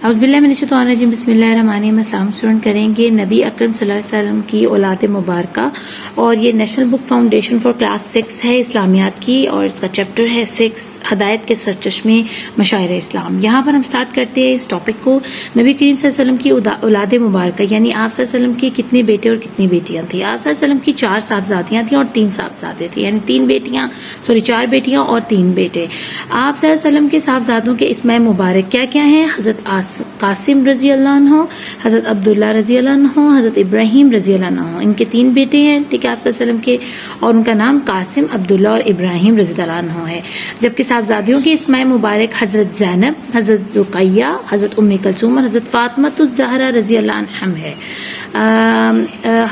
اعوذ باللہ من الشیطان الرجیم، بسم اللہ الرحمن الرحیم۔ السلام اسٹوڈنٹ کریں گے نبی اکرم صلی اللہ علیہ وسلم کی اولاد مبارکہ، اور یہ national book foundation for class 6 ہے اسلامیات کی، اور اس کا چیپٹر ہے 6 ہدایت کے سرچشمے مشاعر اسلام۔ یہاں پر ہم سٹارٹ کرتے ہیں اس ٹاپک کو۔ نبی کریم صلی اللہ علیہ وسلم کی اولاد مبارکہ یعنی آپ صلی اللہ علیہ وسلم کے کتنے بیٹے اور کتنی بیٹیاں تھیں؟ آپ صلی اللہ علیہ وسلم کی 4 صاحبزادیاں تھیں اور 3 صاحبزادے تھے، یعنی 4 بیٹیاں اور 3 بیٹے۔ آپ صلی اللہ علیہ وسلم کے صاحبزادوں کے اسماء مبارک کیا کیا ہیں؟ حضرت قاسم رضی اللہ عنہ، حضرت عبداللہ رضی اللہ عنہ، حضرت ابراہیم رضی اللہ عنہ۔ ان کے 3 بیٹے ہیں، ٹھیک ہے، آپ صلی اللہ علیہ وسلم کے، اور ان کا نام قاسم، عبداللہ اور ابراہیم رضی اللہ عنہ ہے۔ جبکہ صاحبزادیوں کے اسماء مبارک حضرت زینب، حضرت رقیہ، حضرت ام کلثوم اور حضرت فاطمہ الزہرا رضی اللہ عنہم ہے۔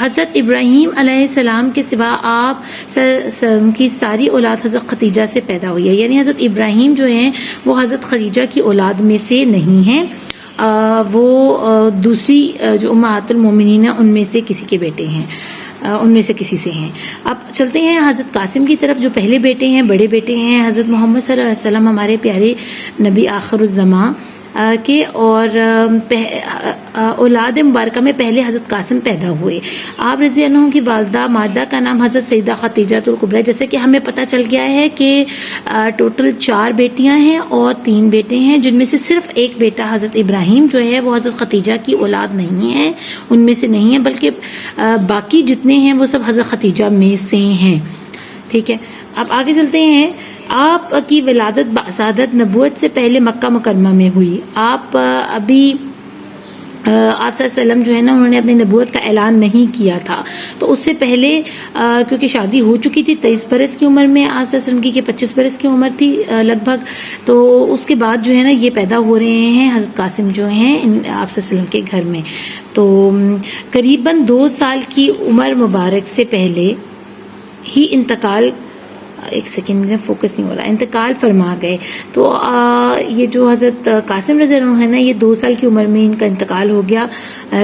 حضرت ابراہیم علیہ السلام کے سوا آپ کی ساری اولاد حضرت خدیجہ سے پیدا ہوئی ہے، یعنی حضرت ابراہیم جو ہیں وہ حضرت خدیجہ کی اولاد میں سے نہیں ہیں، وہ دوسری جو امہات المومنین ہیں ان میں سے کسی کے بیٹے ہیں، ان میں سے کسی سے ہیں۔ اب چلتے ہیں حضرت قاسم کی طرف، جو پہلے بیٹے ہیں، بڑے بیٹے ہیں حضرت محمد صلی اللہ علیہ وسلم، ہمارے پیارے نبی آخر الزماں کے، اور اولاد مبارکہ میں پہلے حضرت قاسم پیدا ہوئے۔ آپ رضی اللہ عنہ کی والدہ ماجدہ کا نام حضرت سیدہ خدیجہ الکبریٰ، جیسے کہ ہمیں پتہ چل گیا ہے کہ ٹوٹل 4 بیٹیاں ہیں اور 3 بیٹے ہیں، جن میں سے صرف ایک بیٹا حضرت ابراہیم جو ہے وہ حضرت خدیجہ کی اولاد نہیں ہے، ان میں سے نہیں ہے، بلکہ باقی جتنے ہیں وہ سب حضرت خدیجہ میں سے ہیں، ٹھیک ہے۔ اب آگے چلتے ہیں۔ آپ کی ولادت باسعادت نبوت سے پہلے مکہ مکرمہ میں ہوئی۔ آپ ابھی آپ صلی اللہ علیہ وسلم جو ہے نا، انہوں نے اپنی نبوت کا اعلان نہیں کیا تھا، تو اس سے پہلے کیونکہ شادی ہو چکی تھی 23 برس کی عمر میں آپ صلی اللہ علیہ وسلم کی، کہ 25 برس کی عمر تھی لگ بھگ، تو اس کے بعد جو ہے نا یہ پیدا ہو رہے ہیں حضرت قاسم جو ہیں آپ صلی اللہ علیہ وسلم کے گھر میں۔ تو قریباً 2 سال کی عمر مبارک سے پہلے ہی ایک سیکنڈ میں فوکس نہیں ہو رہا، انتقال فرما گئے۔ تو یہ جو حضرت قاسم رضی اللہ عنہ ہے نا، یہ 2 سال کی عمر میں ان کا انتقال ہو گیا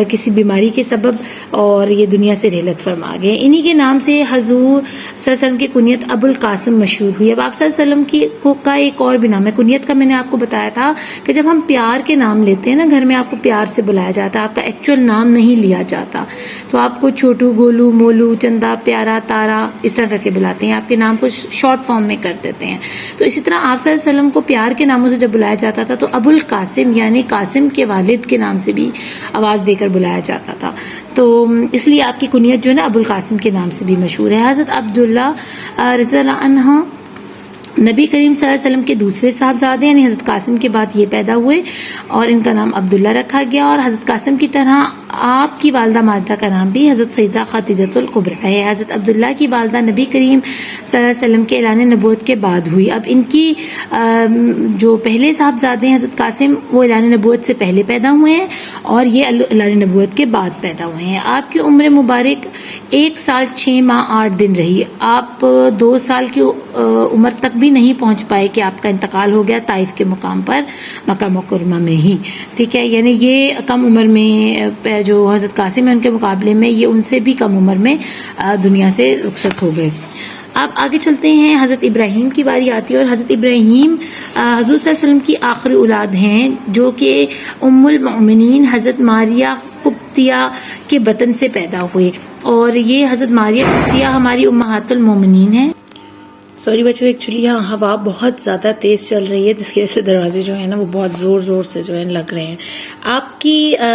کسی بیماری کے سبب، اور یہ دنیا سے رحلت فرما گئے۔ انہی کے نام سے حضور صلی اللہ علیہ وسلم کی کنیت ابو القاسم مشہور ہوئی۔ اب آپ صلی اللہ علیہ وسلم کا ایک اور بھی نام ہے کنیت کا، میں نے آپ کو بتایا تھا کہ جب ہم پیار کے نام لیتے ہیں نا، گھر میں آپ کو پیار سے بلایا جاتا ہے، آپ کا ایکچوئل نام نہیں لیا جاتا، تو آپ کو چھوٹو، گولو، مولو، چندا، پیارا، تارا اس طرح کر کے بلاتے ہیں، آپ کے نام کو شارٹ فارم میں کر دیتے ہیں۔ تو اسی طرح آپ صلی اللہ علیہ وسلم کو پیار کے ناموں سے جب بلایا جاتا تھا تو ابو القاسم یعنی قاسم کے والد کے نام سے بھی آواز دے کر بلایا جاتا تھا، تو اس لیے آپ کی کنیت جو ہے نا ابو القاسم کے نام سے بھی مشہور ہے۔ حضرت عبداللہ رضی اللہ عنہ نبی کریم صلی اللہ علیہ وسلم کے دوسرے صاحبزادے، یعنی حضرت قاسم کے بعد یہ پیدا ہوئے، اور ان کا نام عبداللہ رکھا گیا، اور حضرت قاسم کی طرح آپ کی والدہ ماجدہ کا نام بھی حضرت سیدہ خدیجہ الکبریٰ ہے۔ حضرت عبداللہ کی والدہ نبی کریم صلی اللہ علیہ وسلم کے اعلان نبوت کے بعد ہوئی۔ اب ان کی جو پہلے صاحبزادے ہیں حضرت قاسم، وہ اعلان نبوت سے پہلے پیدا ہوئے ہیں، اور یہ اعلان نبوت کے بعد پیدا ہوئے ہیں۔ آپ کی عمر مبارک 1 سال 6 ماہ 8 دن رہی۔ آپ 2 سال کی عمر تک بھی نہیں پہنچ پائے کہ آپ کا انتقال ہو گیا طائف کے مقام پر مکہ مکرمہ میں ہی، ٹھیک ہے، یعنی یہ کم عمر میں جو حضرت قاسم ہیں ان کے مقابلے میں یہ ان سے بھی کم عمر میں دنیا سے رخصت ہو گئے۔ اب آگے چلتے ہیں، حضرت ابراہیم کی باری آتی ہے، اور حضرت ابراہیم حضور صلی اللہ علیہ وسلم کی آخری اولاد ہیں، جو کہ ام المؤمنین حضرت ماریہ قبطیہ کے بطن سے پیدا ہوئے، اور یہ حضرت ماریہ قبطیہ ہماری امہات المومنین ہیں۔ سوری بچوں، ایکچولی یہاں ہوا بہت زیادہ تیز چل رہی ہے، جس کی وجہ سے دروازے جو ہے نا وہ بہت زور زور سے جو ہے لگ رہے ہیں۔ آپ کی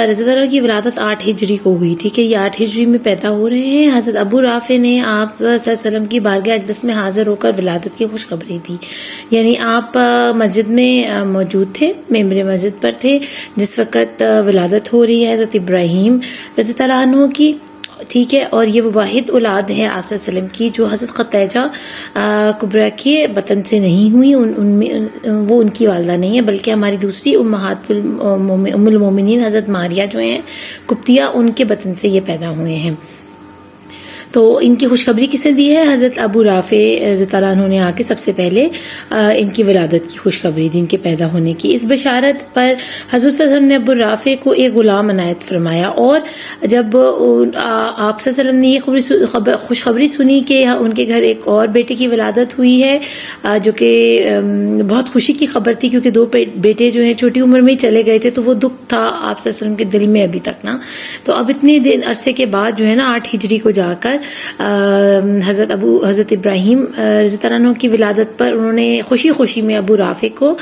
رضی اللہ عنہ کی ولادت 8 ہجری کو ہوئی، ٹھیک ہے، یہ 8 ہجری میں پیدا ہو رہے ہیں۔ حضرت ابو رافع نے آپ صلی اللہ علیہ وسلم کی بارگاہ اقدس میں حاضر ہو کر ولادت کی خوشخبری دی، یعنی آپ مسجد میں موجود تھے، ممبر مسجد پر تھے جس وقت ولادت ہو رہی ہے حضرت ابراہیم رضی اللہ عنہ کی، ٹھیک ہے، اور یہ وہ واحد اولاد ہے آپ صلی اللہ علیہ وسلم کی جو حضرت خدیجہ کبریٰ کے بطن سے نہیں ہوئی، وہ ان کی والدہ نہیں ہے، بلکہ ہماری دوسری امہات ام المومنین حضرت ماریہ جو ہیں قبطیہ، ان کے بطن سے یہ پیدا ہوئے ہیں۔ تو ان کی خوشخبری کس نے دی ہے؟ حضرت ابو رافع رضی اللہ عنہ نے آ کے سب سے پہلے ان کی ولادت کی خوشخبری دی، ان کے پیدا ہونے کی۔ اس بشارت پر حضور صلی اللہ علیہ وسلم نے ابو رافع کو ایک غلام عنایت فرمایا، اور جب آپ صلی اللہ علیہ وسلم نے یہ خوشخبری سنی کہ ان کے گھر ایک اور بیٹے کی ولادت ہوئی ہے، جو کہ بہت خوشی کی خبر تھی، کیونکہ 2 بیٹے جو ہیں چھوٹی عمر میں ہی چلے گئے تھے، تو وہ دکھ تھا آپ صلی اللہ علیہ وسلم کے دل میں ابھی تک نا۔ تو اب اتنے عرصے کے بعد جو ہے نا 8 ہجری کو جا کر حضرت ابراہیم رضی اللہ عنہ کی ولادت پر انہوں نے خوشی خوشی میں ابو رافع کو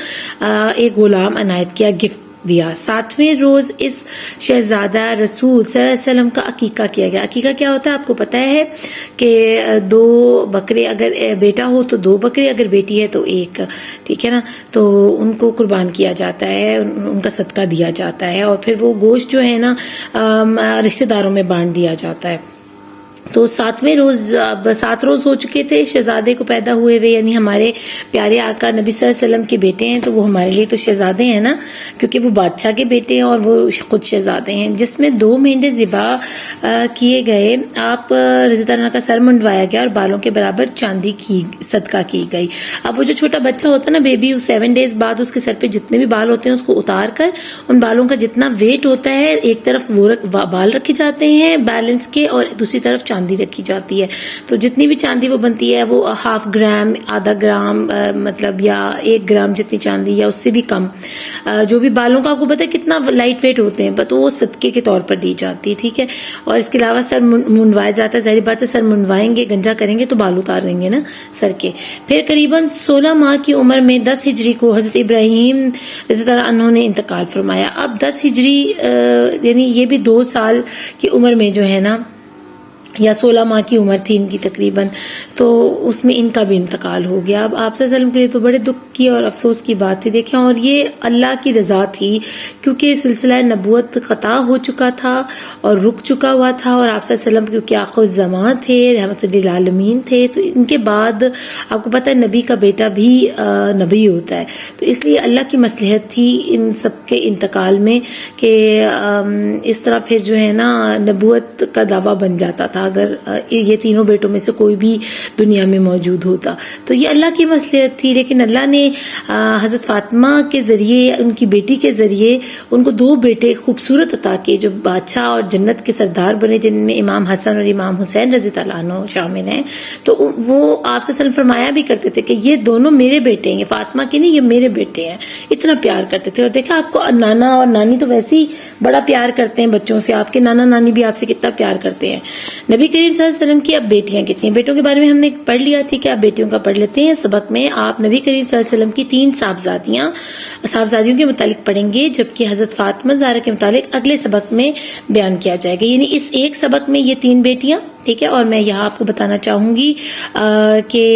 ایک غلام عنایت کیا، گفٹ دیا۔ 7ویں روز اس شہزادہ رسول صلی اللہ علیہ وسلم کا عقیقہ کیا گیا۔ عقیقہ کیا ہوتا ہے آپ کو پتہ ہے کہ 2 بکرے اگر بیٹا ہو تو 2 بکرے، اگر بیٹی ہے تو 1، ٹھیک ہے نا، تو ان کو قربان کیا جاتا ہے، ان کا صدقہ دیا جاتا ہے، اور پھر وہ گوشت جو ہے نا رشتہ داروں میں بانٹ دیا جاتا ہے۔ تو 7ویں روز، 7 روز ہو چکے تھے شہزادے کو پیدا ہوئے ہوئے، یعنی ہمارے پیارے آقا نبی صلی اللہ علیہ وسلم کے بیٹے ہیں، تو وہ ہمارے لیے تو شہزادے ہیں نا، کیونکہ وہ بادشاہ کے بیٹے ہیں اور وہ خود شہزادے ہیں۔ جس میں 2 مینڈے ذبح کیے گئے، آپ رضی اللہ عنہ کا سر منڈوایا گیا اور بالوں کے برابر چاندی کی صدقہ کی گئی۔ اب وہ جو چھوٹا بچہ ہوتا ہے نا بیبی، 7 ڈیز بعد اس کے سر پہ جتنے بھی بال ہوتے ہیں اس کو اتار کر ان بالوں کا جتنا ویٹ ہوتا ہے، ایک طرف وہ بال رکھے جاتے ہیں بیلنس کے، اور دوسری طرف چاندی رکھی جاتی ہے۔ تو جتنی بھی چاندی وہ بنتی ہے وہ 1/2 گرام، آدھا گرام، مطلب یا 1 گرام جتنی چاندی یا اس سے بھی کم، جو بھی بالوں کا آپ کو پتہ ہے کتنا لائٹ ویٹ ہوتے ہیں، تو وہ صدقے کے طور پر دی جاتی ہے، ٹھیک ہے۔ اور اس کے علاوہ سر منڈوایا جاتا ہے، ظاہر بات ہے سر منڈوائیں گے، گنجا کریں گے تو بال اتار دیں گے نا سر کے۔ پھر قریباً 16 ماہ کی عمر میں 10 ہجری کو حضرت ابراہیم رضی اللہ عنہ نے انتقال فرمایا۔ اب 10 ہجری یعنی یہ بھی 2 سال کی عمر میں جو ہے نا، یا 16 ماہ کی عمر تھی ان کی تقریباً، تو اس میں ان کا بھی انتقال ہو گیا۔ اب آپ صلی اللہ علیہ وسلم کے لیے تو بڑے دکھ کی اور افسوس کی بات تھی، دیکھیں، اور یہ اللہ کی رضا تھی، کیونکہ سلسلہ نبوت قطع ہو چکا تھا اور رک چکا ہوا تھا، اور آپ صلی اللہ علیہ وسلم کیونکہ آخر الزمان تھے، رحمت للعالمین تھے، تو ان کے بعد آپ کو پتہ ہے نبی کا بیٹا بھی نبی ہوتا ہے، تو اس لیے اللہ کی مصلحت تھی ان سب کے انتقال میں کہ اس طرح پھر جو ہے نا نبوت کا دعویٰ بن جاتا تھا اگر یہ تینوں بیٹوں میں سے کوئی بھی دنیا میں موجود ہوتا، تو یہ اللہ کی مصلحت تھی۔ لیکن اللہ نے حضرت فاطمہ کے ذریعے، ان کی بیٹی کے ذریعے ان کو 2 بیٹے خوبصورت عطا کیے جو بادشاہ اور جنت کے سردار بنے، جن میں امام حسن اور امام حسین رضی اللہ عنہ شامل ہیں۔ تو وہ آپ صلی اللہ علیہ وسلم فرمایا بھی کرتے تھے کہ یہ دونوں میرے بیٹے ہیں، یہ فاطمہ کے نہیں، یہ میرے بیٹے ہیں، اتنا پیار کرتے تھے۔ اور دیکھا آپ کو نانا اور نانی تو ویسے ہی بڑا پیار کرتے ہیں بچوں سے، آپ کے نانا نانی بھی آپ سے کتنا پیار کرتے ہیں۔ نبی کریم صلی اللہ علیہ وسلم کی اب بیٹیاں کتنی ہیں؟ بیٹوں کے بارے میں ہم نے پڑھ لیا تھی کہ آپ بیٹیوں کا پڑھ لیتے ہیں سبق میں۔ آپ نبی کریم صلی اللہ علیہ وسلم کی 3 صاحبزادیوں کے متعلق پڑھیں گے، جبکہ حضرت فاطمہ زہرا کے متعلق اگلے سبق میں بیان کیا جائے گا، یعنی اس ایک سبق میں یہ 3 بیٹیاں، ٹھیک ہے۔ اور میں یہاں آپ کو بتانا چاہوں گی کہ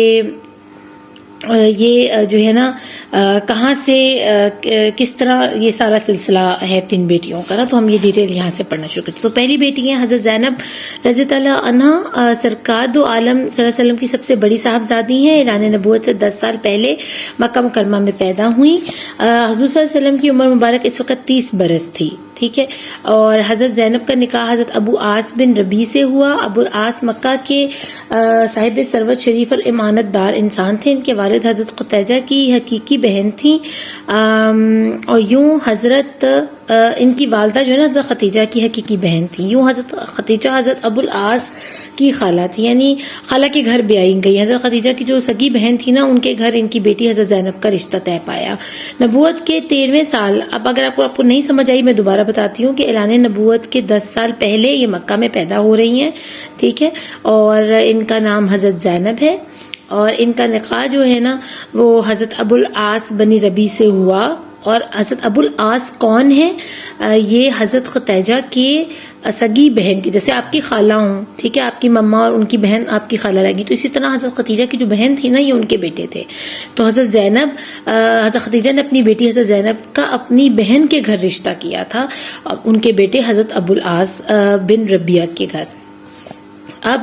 یہ جو ہے نا کہاں سے کس طرح یہ سارا سلسلہ ہے 3 بیٹیوں کا نا، تو ہم یہ ڈیٹیل یہاں سے پڑھنا شروع کرتے ہیں۔ تو پہلی بیٹی ہے حضرت زینب رضی اللہ عنہا، سرکار دو عالم صلی اللہ علیہ وسلم کی سب سے بڑی صاحبزادی ہیں، اعلان نبوت سے 10 سال پہلے مکہ مکرمہ میں پیدا ہوئی۔ حضور صلی اللہ علیہ وسلم کی عمر مبارک اس وقت 30 برس تھی، ٹھیک ہے۔ اور حضرت زینب کا نکاح حضرت ابو عاص بن ربیع سے ہوا۔ ابو عاص مکہ کے صاحب ثروت شریف اور امانت دار انسان تھے۔ ان کے والد حضرت قتیجہ کی حقیقی بہن تھی، اور یوں حضرت ان کی والدہ جو ہے نا حضرت خدیجہ کی حقیقی بہن تھی، یوں حضرت خدیجہ حضرت ابو العاص کی خالہ تھی، یعنی خالہ کے گھر بیائی گئی۔ حضرت خدیجہ کی جو سگی بہن تھی نا، ان کے گھر ان کی بیٹی حضرت زینب کا رشتہ طے پایا۔ نبوت کے 13ویں سال، اب اگر آپ کو نہیں سمجھ آئی میں دوبارہ بتاتی ہوں کہ اعلان نبوت کے 10 سال پہلے یہ مکہ میں پیدا ہو رہی ہیں، ٹھیک ہے۔ اور ان کا نام حضرت زینب ہے، اور ان کا نکاح جو ہے نا وہ حضرت ابو العاص بنی ربیع سے ہوا۔ اور حضرت ابو العاص کون ہے؟ یہ حضرت خدیجہ کے سگی بہن کی، جیسے آپ کی خالہ ہوں، ٹھیک ہے، آپ کی مما اور ان کی بہن آپ کی خالہ لگی، تو اسی طرح حضرت خدیجہ کی جو بہن تھی نا یہ ان کے بیٹے تھے۔ تو حضرت خدیجہ نے اپنی بیٹی حضرت زینب کا اپنی بہن کے گھر رشتہ کیا تھا، ان کے بیٹے حضرت ابو العاص بن ربیع کے گھر۔ اب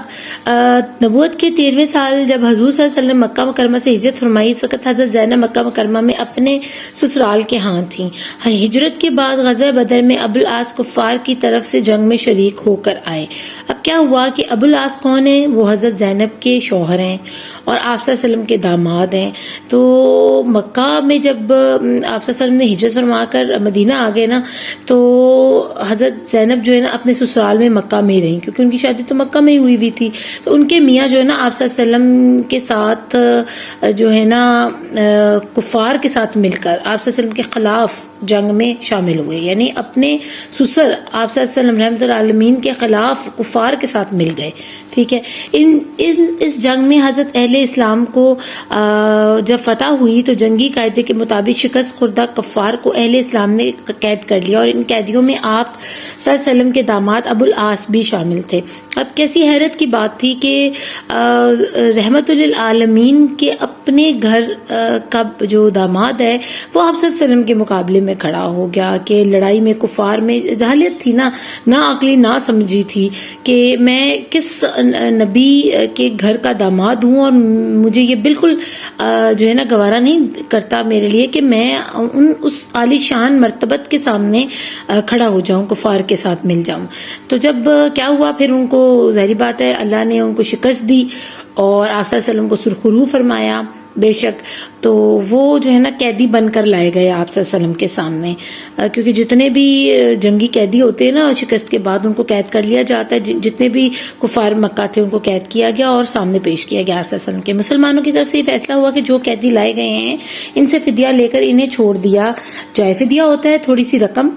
نبوت کے 13ویں سال جب حضور صلی اللہ علیہ وسلم مکہ مکرمہ سے ہجرت فرمائی، اس وقت حضرت زینب مکہ مکرمہ میں اپنے سسرال کے ہاں تھیں۔ ہجرت کے بعد غزوہ بدر میں ابو العاص کفار کی طرف سے جنگ میں شریک ہو کر آئے۔ اب کیا ہوا کہ ابو العاص کون ہے؟ وہ حضرت زینب کے شوہر ہیں اور آپ صلی اللہ علیہ وسلم کے داماد ہیں. تو مکہ میں جب آپ صلی اللہ علیہ وسلم نے ہجرت فرما کر مدینہ آ گئے نا، تو حضرت زینب جو ہے نا اپنے سسرال میں مکہ میں رہیں، کیونکہ ان کی شادی تو مکہ میں ہی ہوئی ہوئی تھی. تو ان کے میاں جو ہے نا آپ صلی اللہ علیہ وسلم کے ساتھ جو ہے نا کفار کے ساتھ مل کر آپ صلی اللہ علیہ وسلم کے خلاف جنگ میں شامل ہوئے، یعنی اپنے سسر آپ صلی اللہ علیہ وسلم رحمۃ اللہ عالمین کے خلاف کفار کے ساتھ مل گئے. ٹھیک ہے. اس جنگ میں حضرت اہل اسلام کو جب فتح ہوئی تو جنگی قاعدے کے مطابق شکست خوردہ کفار کو اہل اسلام نے قید کر لیا، اور ان قیدیوں میں آپ صلی اللہ علیہ وسلم کے داماد ابو العاص بھی شامل تھے. اب کیسی حیرت کی بات تھی کہ رحمت للعالمین کے اپنے گھر کا جو داماد ہے وہ آپ صلی اللہ علیہ وسلم کے مقابلے میں کھڑا ہو گیا کہ لڑائی میں کفار میں جہلیت تھی نا عقلی نہ سمجھی تھی کہ میں کس نبی کے گھر کا داماد ہوں، اور مجھے یہ بالکل جو ہے نا گوارا نہیں کرتا میرے لیے کہ میں اس عالی شان مرتبت کے سامنے کھڑا ہو جاؤں، کفار کے ساتھ مل جاؤں. تو جب کیا ہوا پھر ان کو ظاہری بات ہے اللہ نے ان کو شکست دی اور آپ صلی اللہ علیہ وسلم کو سرخرو فرمایا بے شک. تو وہ جو ہے نا قیدی بن کر لائے گئے آپ صلی اللہ علیہ وسلم کے سامنے، کیونکہ جتنے بھی جنگی قیدی ہوتے ہیں نا شکست کے بعد ان کو قید کر لیا جاتا ہے. جتنے بھی کفار مکہ تھے ان کو قید کیا گیا اور سامنے پیش کیا گیا آپ صلی اللہ علیہ وسلم کے. مسلمانوں کی طرف سے یہ فیصلہ ہوا کہ جو قیدی لائے گئے ہیں ان سے فدیہ لے کر انہیں چھوڑ دیا جائے. فدیہ ہوتا ہے تھوڑی سی رقم،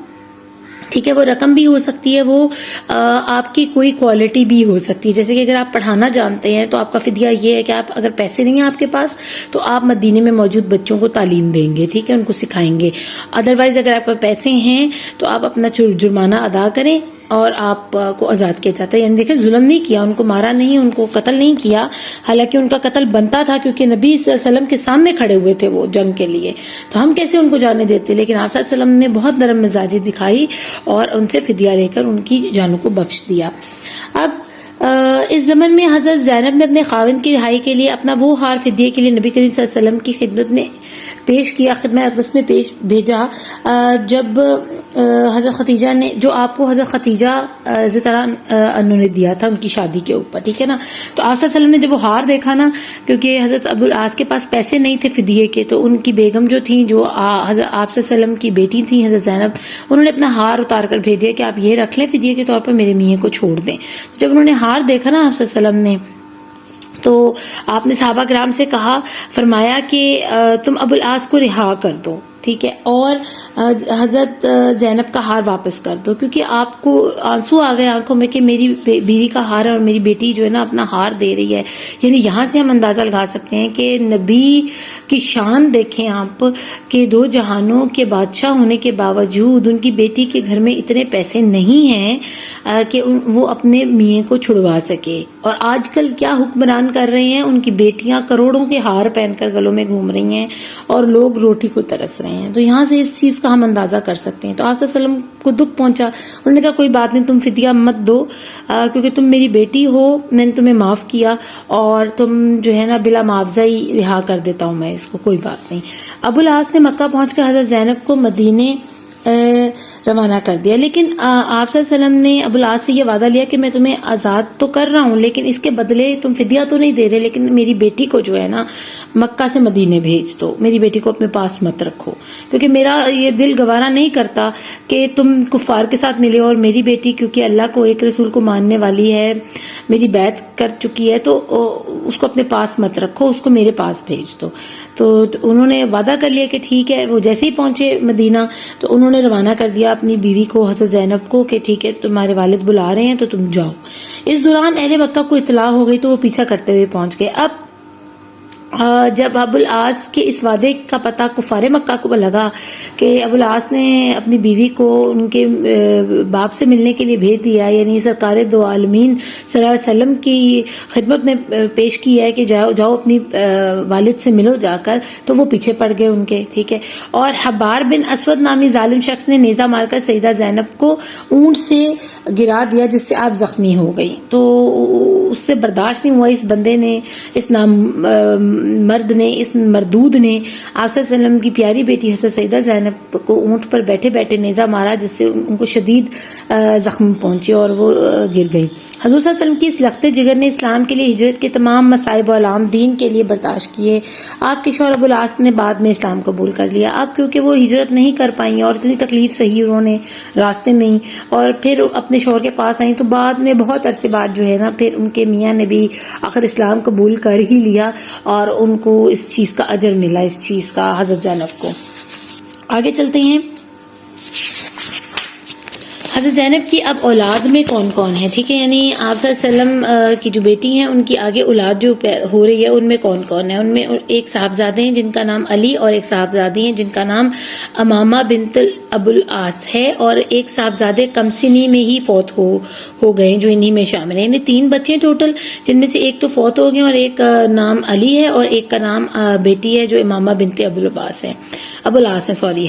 ٹھیک ہے. وہ رقم بھی ہو سکتی ہے، وہ آپ کی کوئی کوالٹی بھی ہو سکتی ہے. جیسے کہ اگر آپ پڑھانا جانتے ہیں تو آپ کا فدیہ یہ ہے کہ آپ اگر پیسے نہیں ہیں آپ کے پاس تو آپ مدینے میں موجود بچوں کو تعلیم دیں گے، ٹھیک ہے، ان کو سکھائیں گے. ادروائز اگر آپ کے پیسے ہیں تو آپ اپنا جرمانہ ادا کریں اور آپ کو آزاد کیا جاتا ہے. یعنی دیکھیں ظلم نہیں کیا، ان کو مارا نہیں، ان کو قتل نہیں کیا، حالانکہ ان کا قتل بنتا تھا کیونکہ نبی صلی اللہ علیہ وسلم کے سامنے کھڑے ہوئے تھے وہ جنگ کے لیے، تو ہم کیسے ان کو جانے دیتے. لیکن آپ صلی اللہ علیہ وسلم نے بہت نرم مزاجی دکھائی اور ان سے فدیہ لے کر ان کی جانوں کو بخش دیا. اب اس زمن میں حضرت زینب نے اپنے خاوند کی رہائی کے لیے اپنا وہ ہار فدیے کے لیے نبی کریم صلی اللہ علیہ وسلم کی خدمت میں پیش کیا، خدمت اقدس میں بھیجا. جب حضرت ختیجہ نے، جو آپ کو حضرت ختیجہ زطرہ انہوں نے دیا تھا ان کی شادی کے اوپر، ٹھیک ہے نا. تو آپ صلی اللہ علیہ وسلم نے جب وہ ہار دیکھا نا، کیونکہ حضرت ابو العاص کے پاس پیسے نہیں تھے فدیے کے، تو ان کی بیگم جو تھیں، جو حضرت آپ صلی اللہ علیہ وسلم کی بیٹی تھیں حضرت زینب، انہوں نے اپنا ہار اتار کر بھیج دیا کہ آپ یہ رکھ لیں فدیے کے طور پر، میرے میاں کو چھوڑ دیں. جب انہوں نے ہار دیکھا نا آپ صلی اللہ علیہ وسلم نے، تو آپ نے صحابہ کرام سے کہا، فرمایا کہ تم ابو العاص کو رہا کر دو، ٹھیک ہے، اور حضرت زینب کا ہار واپس کر دو، کیونکہ آپ کو آنسو آ گئے آنکھوں میں کہ میری بیوی کا ہار ہے اور میری بیٹی جو ہے نا اپنا ہار دے رہی ہے. یعنی یہاں سے ہم اندازہ لگا سکتے ہیں کہ نبی کی شان دیکھیں آپ کہ دو جہانوں کے بادشاہ ہونے کے باوجود ان کی بیٹی کے گھر میں اتنے پیسے نہیں ہیں کہ وہ اپنے میاں کو چھڑوا سکے. اور آج کل کیا حکمران کر رہے ہیں، ان کی بیٹیاں کروڑوں کے ہار پہن کر گلوں میں گھوم رہی ہیں اور لوگ روٹی کو ترس رہے ہیں. تو یہاں سے اس چیز کا ہم اندازہ کر سکتے ہیں. تو آپ صلی اللہ علیہ وسلم کو دکھ پہنچا. انہوں نے کہا کوئی بات نہیں، تم فدیہ مت دو کیونکہ تم میری بیٹی ہو، میں نے تمہیں معاف کیا اور تم جو ہے نا بلا معاوضہ ہی رہا کر دیتا ہوں میں اس کو، کوئی بات نہیں. ابو العاص نے مکہ پہنچ کر حضرت زینب کو مدینے روانہ کر دیا. لیکن آپ صلی اللہ علیہ وسلم نے ابو العاص سے یہ وعدہ لیا کہ میں تمہیں آزاد تو کر رہا ہوں لیکن اس کے بدلے تم فدیہ تو نہیں دے رہے، لیکن میری بیٹی کو جو ہے نا مکہ سے مدینے بھیج دو، میری بیٹی کو اپنے پاس مت رکھو، کیونکہ میرا یہ دل گوارا نہیں کرتا کہ تم کفار کے ساتھ ملے اور میری بیٹی کیونکہ اللہ کو ایک رسول کو ماننے والی ہے، میری بیعت کر چکی ہے، تو اس کو اپنے پاس مت رکھو، اس کو میرے پاس بھیج دو. تو انہوں نے وعدہ کر لیا کہ ٹھیک ہے. وہ جیسے ہی پہنچے مدینہ تو انہوں نے روانہ کر دیا اپنی بیوی کو حضرت زینب کو کہ ٹھیک ہے تمہارے والد بلا رہے ہیں تو تم جاؤ. اس دوران اہل مکہ کو اطلاع ہو گئی تو وہ پیچھا کرتے ہوئے پہنچ گئے. اب جب ابو العاص کے اس وعدے کا پتہ کفار مکہ کو لگا کہ ابو العاص نے اپنی بیوی کو ان کے باپ سے ملنے کے لیے بھیج دیا، یعنی سرکار دو عالمین صلی اللہ علیہ وسلم کی خدمت میں پیش کیا ہے کہ جاؤ اپنی والد سے ملو جا کر، تو وہ پیچھے پڑ گئے ان کے، ٹھیک ہے. اور حبار بن اسود نامی ظالم شخص نے نیزہ مار کر سیدہ زینب کو اونٹ سے گرا دیا جس سے آپ زخمی ہو گئی. تو اس سے برداشت نہیں ہوا اس بندے نے، اس مرد نے، اس مردود نے آپ صلی اللہ علیہ وسلم کی پیاری بیٹی حضرت سیدہ زینب کو اونٹ پر بیٹھے بیٹھے نیزہ مارا، جس سے ان کو شدید زخم پہنچے اور وہ گر گئی۔ حضور صلی اللہ علیہ وسلم کی اس لختے جگر نے اسلام کے لیے ہجرت کے تمام مصائب و آلام دین کے لیے برداشت کیے۔ آپ کے شوہر ابو العاص نے بعد میں اسلام قبول کر لیا۔ اب کیونکہ وہ ہجرت نہیں کر پائیں اور اتنی تکلیف سہی انہوں نے راستے میں ہی، اور پھر اپنے شوہر کے پاس آئیں، تو بعد میں بہت عرصے بعد جو ہے نا پھر ان کے میاں نے بھی آخر اسلام قبول کر ہی لیا، اور ان کو اس چیز کا اجر ملا، اس چیز کا حضرت زینب کو۔ آگے چلتے ہیں۔ حضرت زینب کی اب اولاد میں کون کون ہے، ٹھیک ہے، یعنی آپ صلی اللہ علیہ وسلم کی جو بیٹی ہیں ان کی آگے اولاد جو ہو رہی ہے ان میں کون کون ہے۔ ان میں ایک صاحبزادے ہیں جن کا نام علی، اور ایک صاحبزادی ہیں جن کا نام امامہ بنت ابو العاص ہے، اور ایک صاحبزادے کم سنی میں ہی فوت ہو گئے جو انہی میں شامل ہیں۔ یعنی 3 بچے ٹوٹل، جن میں سے ایک تو فوت ہو گئے اور ایک نام علی ہے اور ایک کا نام بیٹی ہے جو امامہ بنت ابو العاص ہے۔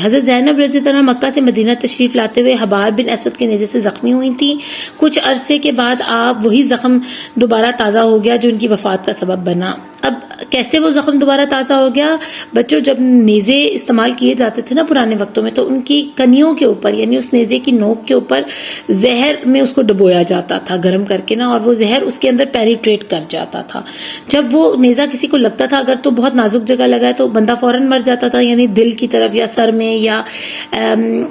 حضرت زینب رضی اللہ عنہا مکہ سے مدینہ تشریف لاتے ہوئے حبار بن اسود کے نیزے سے زخمی ہوئی تھی۔ کچھ عرصے کے بعد آپ وہی زخم دوبارہ تازہ ہو گیا جو ان کی وفات کا سبب بنا۔ اب کیسے وہ زخم دوبارہ تازہ ہو گیا؟ بچوں، جب نیزے استعمال کیے جاتے تھے نا پرانے وقتوں میں، تو ان کی کنیوں کے اوپر یعنی اس نیزے کی نوک کے اوپر زہر میں اس کو ڈبویا جاتا تھا گرم کر کے نا، اور وہ زہر اس کے اندر پینیٹریٹ کر جاتا تھا۔ جب وہ نیزہ کسی کو لگتا تھا، اگر تو بہت نازک جگہ لگا ہے تو بندہ فوراً مر جاتا تھا، یعنی دل کی طرف یا سر میں یا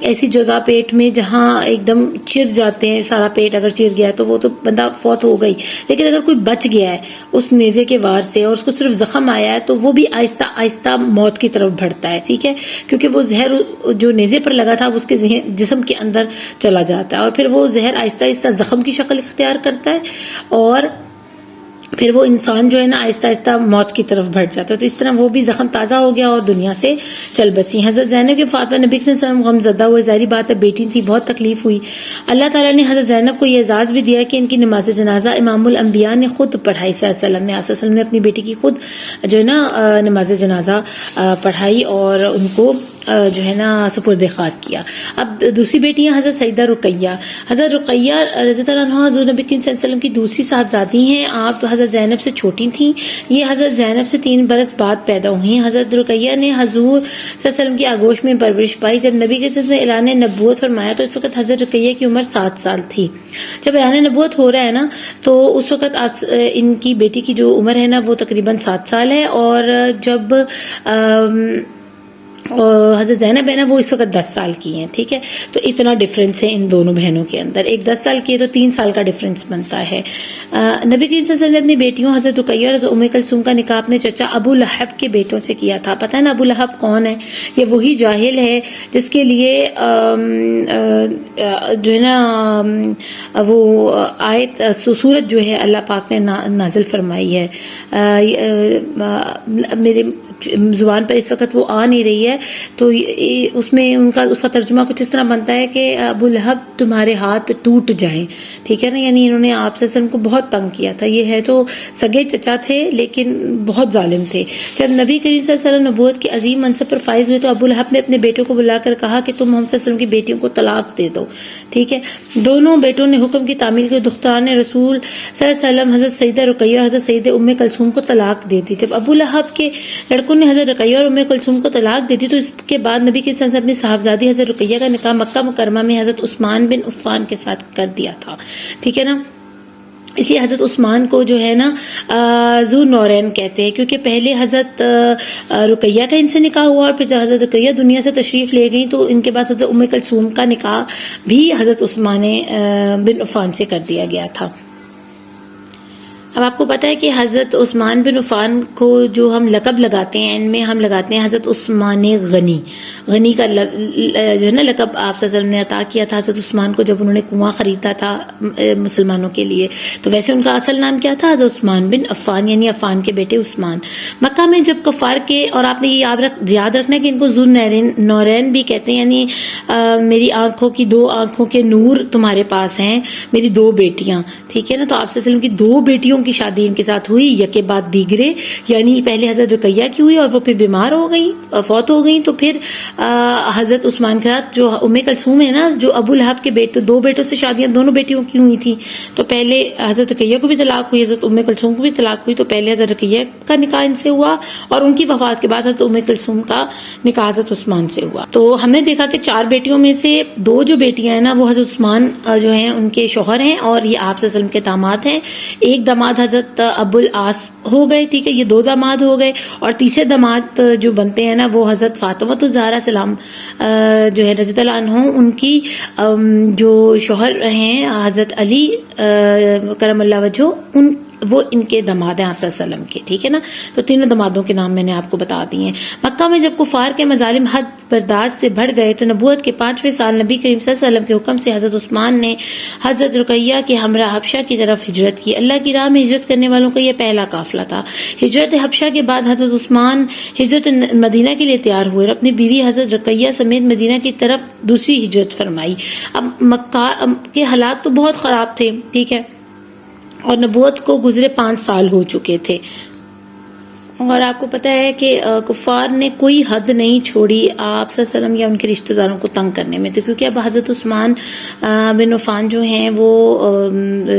ایسی جگہ پیٹ میں جہاں ایک دم چر جاتے ہیں، سارا پیٹ اگر چر گیا ہے تو وہ تو بندہ فوت ہو گئی۔ لیکن اگر کوئی بچ گیا ہے اس نیزے کے وار سے اور اس کو صرف زخم آیا ہے تو وہ بھی آہستہ آہستہ موت کی طرف بڑھتا ہے، ٹھیک ہے، کیونکہ وہ زہر جو نیزے پر لگا تھا اس کے جسم کے اندر چلا جاتا ہے، اور پھر وہ زہر آہستہ آہستہ زخم کی شکل اختیار کرتا ہے، اور پھر وہ انسان جو ہے نا آہستہ آہستہ موت کی طرف بڑھ جاتا ہے۔ تو اس طرح وہ بھی زخم تازہ ہو گیا اور دنیا سے چل بسی۔ حضرت زینب کے فاطمہ نبی صلی اللہ علیہ وسلم غم زدہ ہوئے، ظاہری بات ہے بیٹی تھی، بہت تکلیف ہوئی۔ اللہ تعالیٰ نے حضرت زینب کو یہ اعزاز بھی دیا کہ ان کی نماز جنازہ امام الانبیاء نے خود پڑھائی، صلی اللہ علیہ وسلم نے، آپ صلی اللہ علیہ وسلم نے اپنی بیٹی کی خود جو ہے نا نماز جنازہ پڑھائی اور ان کو جو ہے نا سپرد خاک کیا۔ اب دوسری بیٹی ہیں حضرت سیدہ رقیہ۔ حضرت رقیہ رضی اللہ عنہا حضور نبی کریم صلی اللہ علیہ وسلم کی دوسری صاحبزادی ہیں۔ آپ حضرت زینب سے چھوٹی تھیں، یہ حضرت زینب سے 3 برس بعد پیدا ہوئی۔ حضرت رقیہ نے حضور صلی اللہ علیہ وسلم کی آغوش میں پرورش پائی۔ جب نبی کے صلی اللہ علیہ وسلم نے اعلان نبوت فرمایا تو اس وقت حضرت رقیہ کی عمر 7 سال تھی۔ جب اعلان نبوت ہو رہا ہے نا تو اس وقت ان کی بیٹی کی جو عمر ہے نا وہ تقریباً 7 سال ہے، اور جب حضرت زینب ہے نا وہ اس وقت 10 سال کی ہیں، ٹھیک ہے، تو اتنا ڈفرینس ہے ان دونوں بہنوں کے اندر، ایک 10 سال کی ہے تو 3 سال کا ڈفرینس بنتا ہے۔ نبی کریم صلی اللہ علیہ وسلم نے اپنی بیٹیوں حضرت رقیہ اور حضرت ام کلثوم کا نکاح اپنے چچا ابو لہب کے بیٹوں سے کیا تھا۔ پتہ ہے نا ابو لہب کون ہے؟ یہ وہی جاہل ہے جس کے لیے جو ہے نا وہ آیت سورت جو ہے اللہ پاک نے نازل فرمائی ہے، میرے زبان پر اس وقت وہ آ نہیں رہی ہے، تو اس میں اس کا ترجمہ کچھ اس طرح بنتا ہے کہ ابو لہب تمہارے ہاتھ ٹوٹ جائیں، ٹھیک ہے نا، یعنی انہوں نے آپ صلی اللہ علیہ وسلم کو بہت تنگ کیا تھا۔ یہ ہے تو سگے چچا تھے لیکن بہت ظالم تھے۔ جب نبی کریم صلی اللہ علیہ وسلم نبوت کے عظیم منصب پر فائز ہوئے تو ابو لہب نے اپنے بیٹوں کو بلا کر کہا کہ تم محمد صلی اللہ علیہ وسلم کی بیٹیوں کو طلاق دے دو، ٹھیک ہے۔ دونوں بیٹوں نے حکم کی تعمیل کی، دختران رسول صلی اللہ علیہ وسلم حضرت سیدہ رقیہ اور حضرت سیدہ ام کلثوم کو طلاق دے دی۔ جب ابو لہب کے لڑکوں نے حضرت رقیہ اور ام کلثوم کو طلاق دے دی تو اس کے بعد نبی کے صلی اللہ علیہ وسلم اپنی صاحبزادی حضرت رقیہ کا نکاح مکہ مکرمہ میں حضرت عثمان بن عفان کے ساتھ کر دیا تھا، ٹھیک ہے نا۔ اس لیے حضرت عثمان کو جو ہے نا ذو نورین کہتے ہیں، کیونکہ پہلے حضرت رقیہ کا ان سے نکاح ہوا اور پھر جب حضرت رقیہ دنیا سے تشریف لے گئی تو ان کے بعد حضرت ام کلثوم کا نکاح بھی حضرت عثمان بن عفان سے کر دیا گیا تھا۔ اب آپ کو پتا ہے کہ حضرت عثمان بن عفان کو جو ہم لقب لگاتے ہیں ان میں ہم لگاتے ہیں حضرت عثمان غنی، غنی کا جو ہے نا لقب آپ صلی اللہ علیہ وسلم نے عطا کیا تھا حضرت عثمان کو جب انہوں نے کنواں خریدا تھا مسلمانوں کے لیے، تو ویسے ان کا اصل نام کیا تھا؟ حضرت عثمان بن عفان، یعنی عفان کے بیٹے عثمان۔ مکہ میں جب کفار کے، اور آپ نے یہ یاد رکھنا ہے کہ ان کو ذو نورین بھی کہتے ہیں، یعنی میری آنکھوں کی 2 آنکھوں کے نور تمہارے پاس ہیں، میری 2 بیٹیاں، ٹھیک ہے نا، تو آپ صلی اللہ علیہ وسلم کی 2 بیٹیوں کی کی شادی ان کے ساتھ ہوئی یکے بعد دیگرے، یعنی پہلے حضرت رقیہ کی ہوئی اور وہ پھر بیمار ہو گئی، فوت ہو گئی، تو پھر حضرت عثمان کے ساتھ جو ام کلثوم ہے نا، جو ابو لہب کے بیٹے، دو بیٹوں سے شادیاں دونوں بیٹیوں کی ہوئی تھی، تو پہلے حضرت رقیہ کو بھی طلاق ہوئی، حضرت ام کلثوم کو بھی طلاق ہوئی، تو پہلے حضرت رقیہ کا نکاح ان سے ہوا اور ان کی وفات کے بعد حضرت ام کلثوم کا نکاح حضرت عثمان سے ہوا۔ تو ہم نے دیکھا کہ 4 بیٹیوں میں سے 2 جو بیٹیاں ہیں نا وہ حضرت عثمان جو ہیں ان کے شوہر ہیں اور یہ آپ صلی اللہ علیہ وسلم کے داماد ہیں۔ ایک داماد حضرت ابو العاص ہو گئے، ٹھیک ہے، یہ 2 داماد ہو گئے، اور تیسرے داماد جو بنتے ہیں نا وہ حضرت فاطمہ الزہرا سلام جو ہے رضی اللہ عنہ، ان کی جو شوہر ہیں حضرت علی کرم اللہ وجہہ، وہ ان کے داماد ہیں آپ صلی اللہ علیہ وسلم کے، ٹھیک ہے نا۔ تو تینوں دامادوں کے نام میں نے آپ کو بتا دیے ہیں۔ مکہ میں جب کفار کے مظالم حد برداشت سے بڑھ گئے تو نبوت کے 5ویں سال نبی کریم صلی اللہ علیہ وسلم کے حکم سے حضرت عثمان نے حضرت رقیہ کے ہمراہ حبشہ کی طرف ہجرت کی۔ اللہ کی راہ میں ہجرت کرنے والوں کا یہ پہلا قافلہ تھا۔ ہجرت حبشہ کے بعد حضرت عثمان ہجرت مدینہ کے لیے تیار ہوئے اور اپنی بیوی حضرت رقیہ سمیت مدینہ کی طرف دوسری ہجرت فرمائی۔ اب مکہ کے حالات تو بہت خراب تھے، ٹھیک ہے، اور نبوت کو گزرے 5 سال ہو چکے تھے، اور آپ کو پتہ ہے کہ کفار نے کوئی حد نہیں چھوڑی آپ صلی اللہ علیہ وسلم یا ان کے رشتہ داروں کو تنگ کرنے میں، تو کیونکہ اب حضرت عثمان بن عفان جو ہیں وہ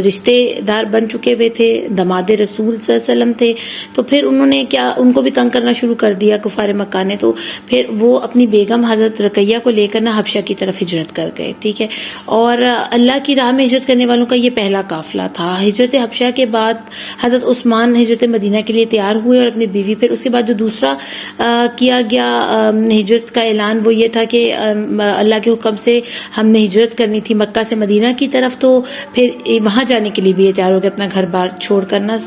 رشتے دار بن چکے ہوئے تھے، داماد رسول صلی اللہ علیہ وسلم تھے، تو پھر انہوں نے ان کو بھی تنگ کرنا شروع کر دیا کفار مکہ نے، تو پھر وہ اپنی بیگم حضرت رقیہ کو لے کر حبشہ کی طرف ہجرت کر گئے، ٹھیک ہے۔ اور اللہ کی راہ میں ہجرت کرنے والوں کا یہ پہلا قافلہ تھا۔ ہجرت حبشہ کے بعد حضرت عثمان ہجرت مدینہ کے لیے تیار ہوئے اور اپنی بیوی، پھر اس کے بعد جو دوسرا کیا گیا ہجرت کا اعلان وہ یہ تھا کہ اللہ کے حکم سے ہم نے ہجرت کرنی تھی مکہ سے مدینہ کی طرف، تو پھر وہاں جانے کے لیے بھی یہ تیار ہو گئے اپنا گھر بار چھوڑ کرنا،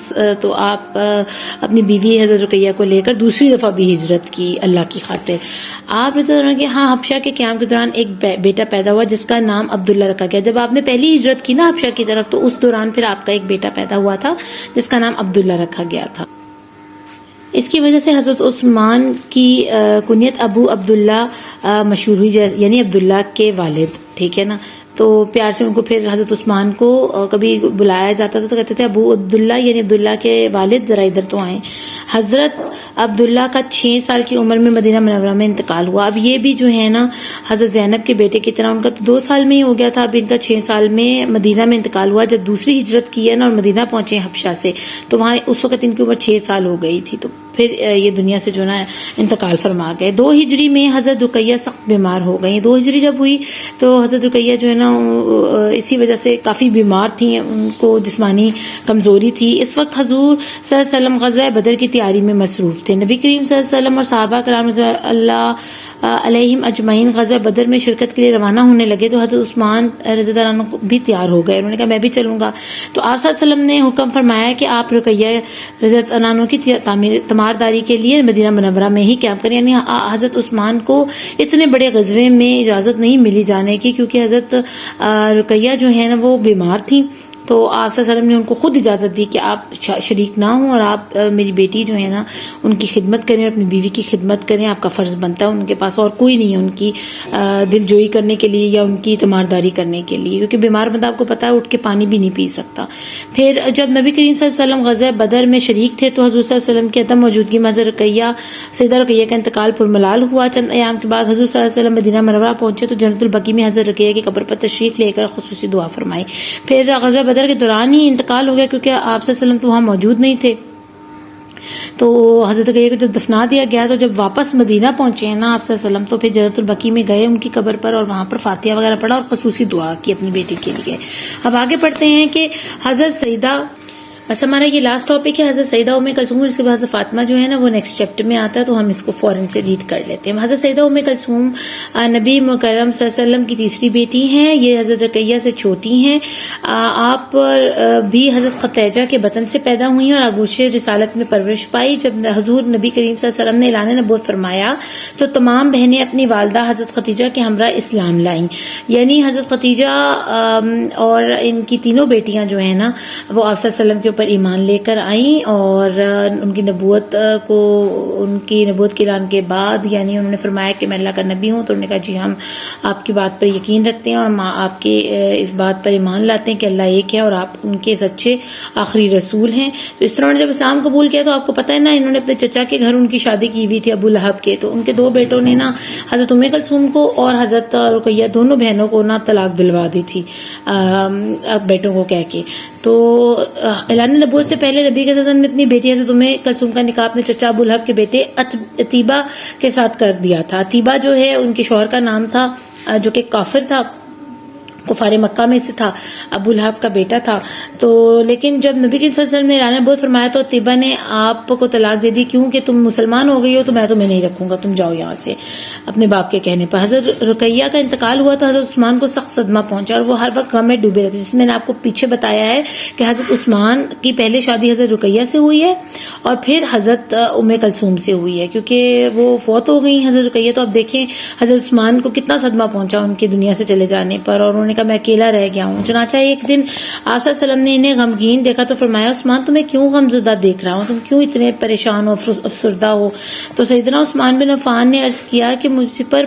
تو آپ اپنی بیوی حضرت رقیہ کو لے کر دوسری دفعہ بھی ہجرت کی اللہ کی خاطر۔ آپ رضی اللہ عنہ کہ ہاں حبشہ کے قیام کے دوران ایک بیٹا پیدا ہوا جس کا نام عبداللہ رکھا گیا۔ جب آپ نے پہلی ہجرت کی نا حبشہ کی طرف تو اس دوران پھر آپ کا ایک بیٹا پیدا ہوا تھا جس کا نام عبداللہ رکھا گیا تھا۔ اس کی وجہ سے حضرت عثمان کی کنیت ابو عبداللہ مشہور ہوئی، یعنی عبداللہ کے والد، ٹھیک ہے نا۔ تو پیار سے ان کو پھر حضرت عثمان کو کبھی بلایا جاتا تھا تو کہتے تھے ابو عبداللہ، یعنی عبداللہ کے والد ذرا ادھر تو آئیں۔ حضرت عبداللہ کا 6 سال کی عمر میں مدینہ منورہ میں انتقال ہوا۔ اب یہ بھی جو ہے نا حضرت زینب کے بیٹے کی طرح، ان کا تو 2 سال میں ہی ہو گیا تھا، اب ان کا 6 سال میں مدینہ میں انتقال ہوا۔ جب دوسری ہجرت کی ہے نا اور مدینہ پہنچے حبشہ سے، تو وہاں اس وقت ان کی عمر 6 سال ہو گئی تھی، تو پھر یہ دنیا سے جو نا انتقال فرما گئے۔ 2 ہجری میں حضرت رقیہ سخت بیمار ہو گئی۔ 2 ہجری جب ہوئی تو حضرت رقیہ جو ہے نا اسی وجہ سے کافی بیمار تھیں، ان کو جسمانی کمزوری تھی۔ اس وقت حضور صلی اللہ علیہ وسلم غزوہ بدر کی تیاری میں مصروف تھے۔ نبی کریم صلی اللہ علیہ وسلم اور صحابہ کرام رضی اللہ علیہم اجمعین غزوہ بدر میں شرکت کے لیے روانہ ہونے لگے تو حضرت عثمان رضی اللہ عنہ بھی تیار ہو گئے، انہوں نے کہا میں بھی چلوں گا۔ تو آپ صلی اللہ علیہ وسلم نے حکم فرمایا کہ آپ رقیہ رضی اللہ عنہ کی تیمارداری کے لیے مدینہ منورہ میں ہی کیمپ کریں، یعنی حضرت عثمان کو اتنے بڑے غزوے میں اجازت نہیں ملی جانے کی، کیونکہ حضرت رقیہ جو ہے نا وہ بیمار تھیں، تو آپ صلی اللہ علیہ وسلم نے ان کو خود اجازت دی کہ آپ شریک نہ ہوں اور آپ میری بیٹی جو ہے نا ان کی خدمت کریں، اپنی بیوی کی خدمت کریں، آپ کا فرض بنتا ہے، ان کے پاس اور کوئی نہیں ہے ان کی دل جوئی کرنے کے لیے یا ان کی تیمارداری کرنے کے لیے، کیونکہ بیمار بندہ آپ کو پتا ہے اٹھ کے پانی بھی نہیں پی سکتا۔ پھر جب نبی کریم صلی اللہ علیہ وسلم غزوہ بدر میں شریک تھے تو حضور صلی اللہ علیہ وسلم کی عدم موجودگی میں حضرت رقیہ سیدہ رقیہ کا انتقال پرملال ہوا۔ چند ایام کے بعد حضور صلی اللہ علیہ وسلم مدینہ منورہ پہنچے تو جنت البقیع میں حضرت رقیہ کی قبر پر تشریف لے کر خصوصی دعا فرمائی۔ پھر غزوہ بدر کے دوران ہی انتقال ہو گیا، کیونکہ آپ صلی اللہ علیہ وسلم تو وہاں موجود نہیں تھے، تو حضرت رقیہ کو جب دفنا دیا گیا تو جب واپس مدینہ پہنچے ہیں نا آپ صلی اللہ علیہ وسلم تو پھر جنت البقیع میں گئے ان کی قبر پر اور وہاں پر فاتحہ وغیرہ پڑھا اور خصوصی دعا کی اپنی بیٹی کے لیے۔ اب آگے پڑھتے ہیں کہ حضرت سیدہ، بس ہمارا یہ لاسٹ ٹاپک ہے حضرت سیدہ ام کلثوم، اس کے بعد حضرت فاطمہ جو ہے نا وہ نیکسٹ چیپٹر میں آتا ہے تو ہم اس کو فوراً سے ریڈ کر لیتے ہیں۔ حضرت سیدہ ام کلثوم نبی مکرم صلی اللہ علیہ وسلم کی تیسری بیٹی ہیں، یہ حضرت رقیہ سے چھوٹی ہیں۔ آپ بھی حضرت خدیجہ کے بطن سے پیدا ہوئی اور آغوش رسالت میں پرورش پائی۔ جب حضور نبی کریم صلی اللہ علیہ وسلم نے اعلان نبوت فرمایا تو تمام بہنیں اپنی والدہ حضرت خدیجہ کے ہمراہ اسلام لائیں، یعنی حضرت خدیجہ اور ان کی تینوں بیٹیاں جو ہیں نا وہ آپ صلی اللہ علیہ وسلم کے اوپر ایمان لے کر آئیں اور ان کی نبوت کے اعلان کے بعد یعنی انہوں نے فرمایا کہ میں اللہ کا نبی ہوں، تو انہوں نے کہا جی ہم آپ کی بات پر یقین رکھتے ہیں اور ہم آپ کے اس بات پر ایمان لاتے ہیں کہ اللہ ایک ہے اور آپ ان کے سچے آخری رسول ہیں۔ تو اس طرح انہوں نے جب اسلام قبول کیا تو آپ کو پتہ ہے نا، انہوں نے اپنے چچا کے گھر ان کی شادی کی ہوئی تھی ابو لہب کے، تو ان کے دو بیٹوں نے نا حضرت ام کلثوم کو اور حضرت رقیہ دونوں بہنوں کو نا طلاق دلوا دی تھی بیٹوں کو کہہ کے۔ تو اعلان نبوت سے پہلے نبی کے نے اپنی بیٹی حضرت ام کلثوم کا نکاح اپنے چچا ابو لہب کے بیٹے عتیبہ کے ساتھ کر دیا تھا۔ عتیبہ جو ہے ان کے شوہر کا نام تھا جو کہ کافر تھا، کفار مکہ میں سے تھا، ابو لہب کا بیٹا تھا۔ تو لیکن جب نبی صلی اللہ علیہ وسلم نے اعلان نبوت فرمایا تو عتیبہ نے آپ کو طلاق دے دی، کیوں کہ تم مسلمان ہو گئی ہو تو میں تمہیں نہیں رکھوں گا، تم جاؤ یہاں سے، اپنے باپ کے کہنے پر۔ حضرت رقیہ کا انتقال ہوا تو حضرت عثمان کو سخت صدمہ پہنچا اور وہ ہر وقت غم میں ڈوبے رہتے، جس میں نے آپ کو پیچھے بتایا ہے کہ حضرت عثمان کی پہلے شادی حضرت رقیہ سے ہوئی ہے اور پھر حضرت ام کلثوم سے ہوئی ہے، کیونکہ وہ فوت ہو گئی حضرت رقیہ۔ تو اب دیکھیں حضرت عثمان کو کتنا صدمہ پہنچا ان کی دنیا سے چلے جانے پر، اور انہوں نے کہا میں اکیلا رہ گیا ہوں۔ چنانچہ ایک دن آپ صلی اللہ علیہ وسلم نے انہیں غمگین دیکھا تو فرمایا عثمان تمہیں کیوں غمزدہ دیکھ رہا ہوں، تم کیوں اتنے پریشان ہو افسردہ ہو؟ تو سیدنا عثمان بن عفان نے عرض کیا کہ مجھ پر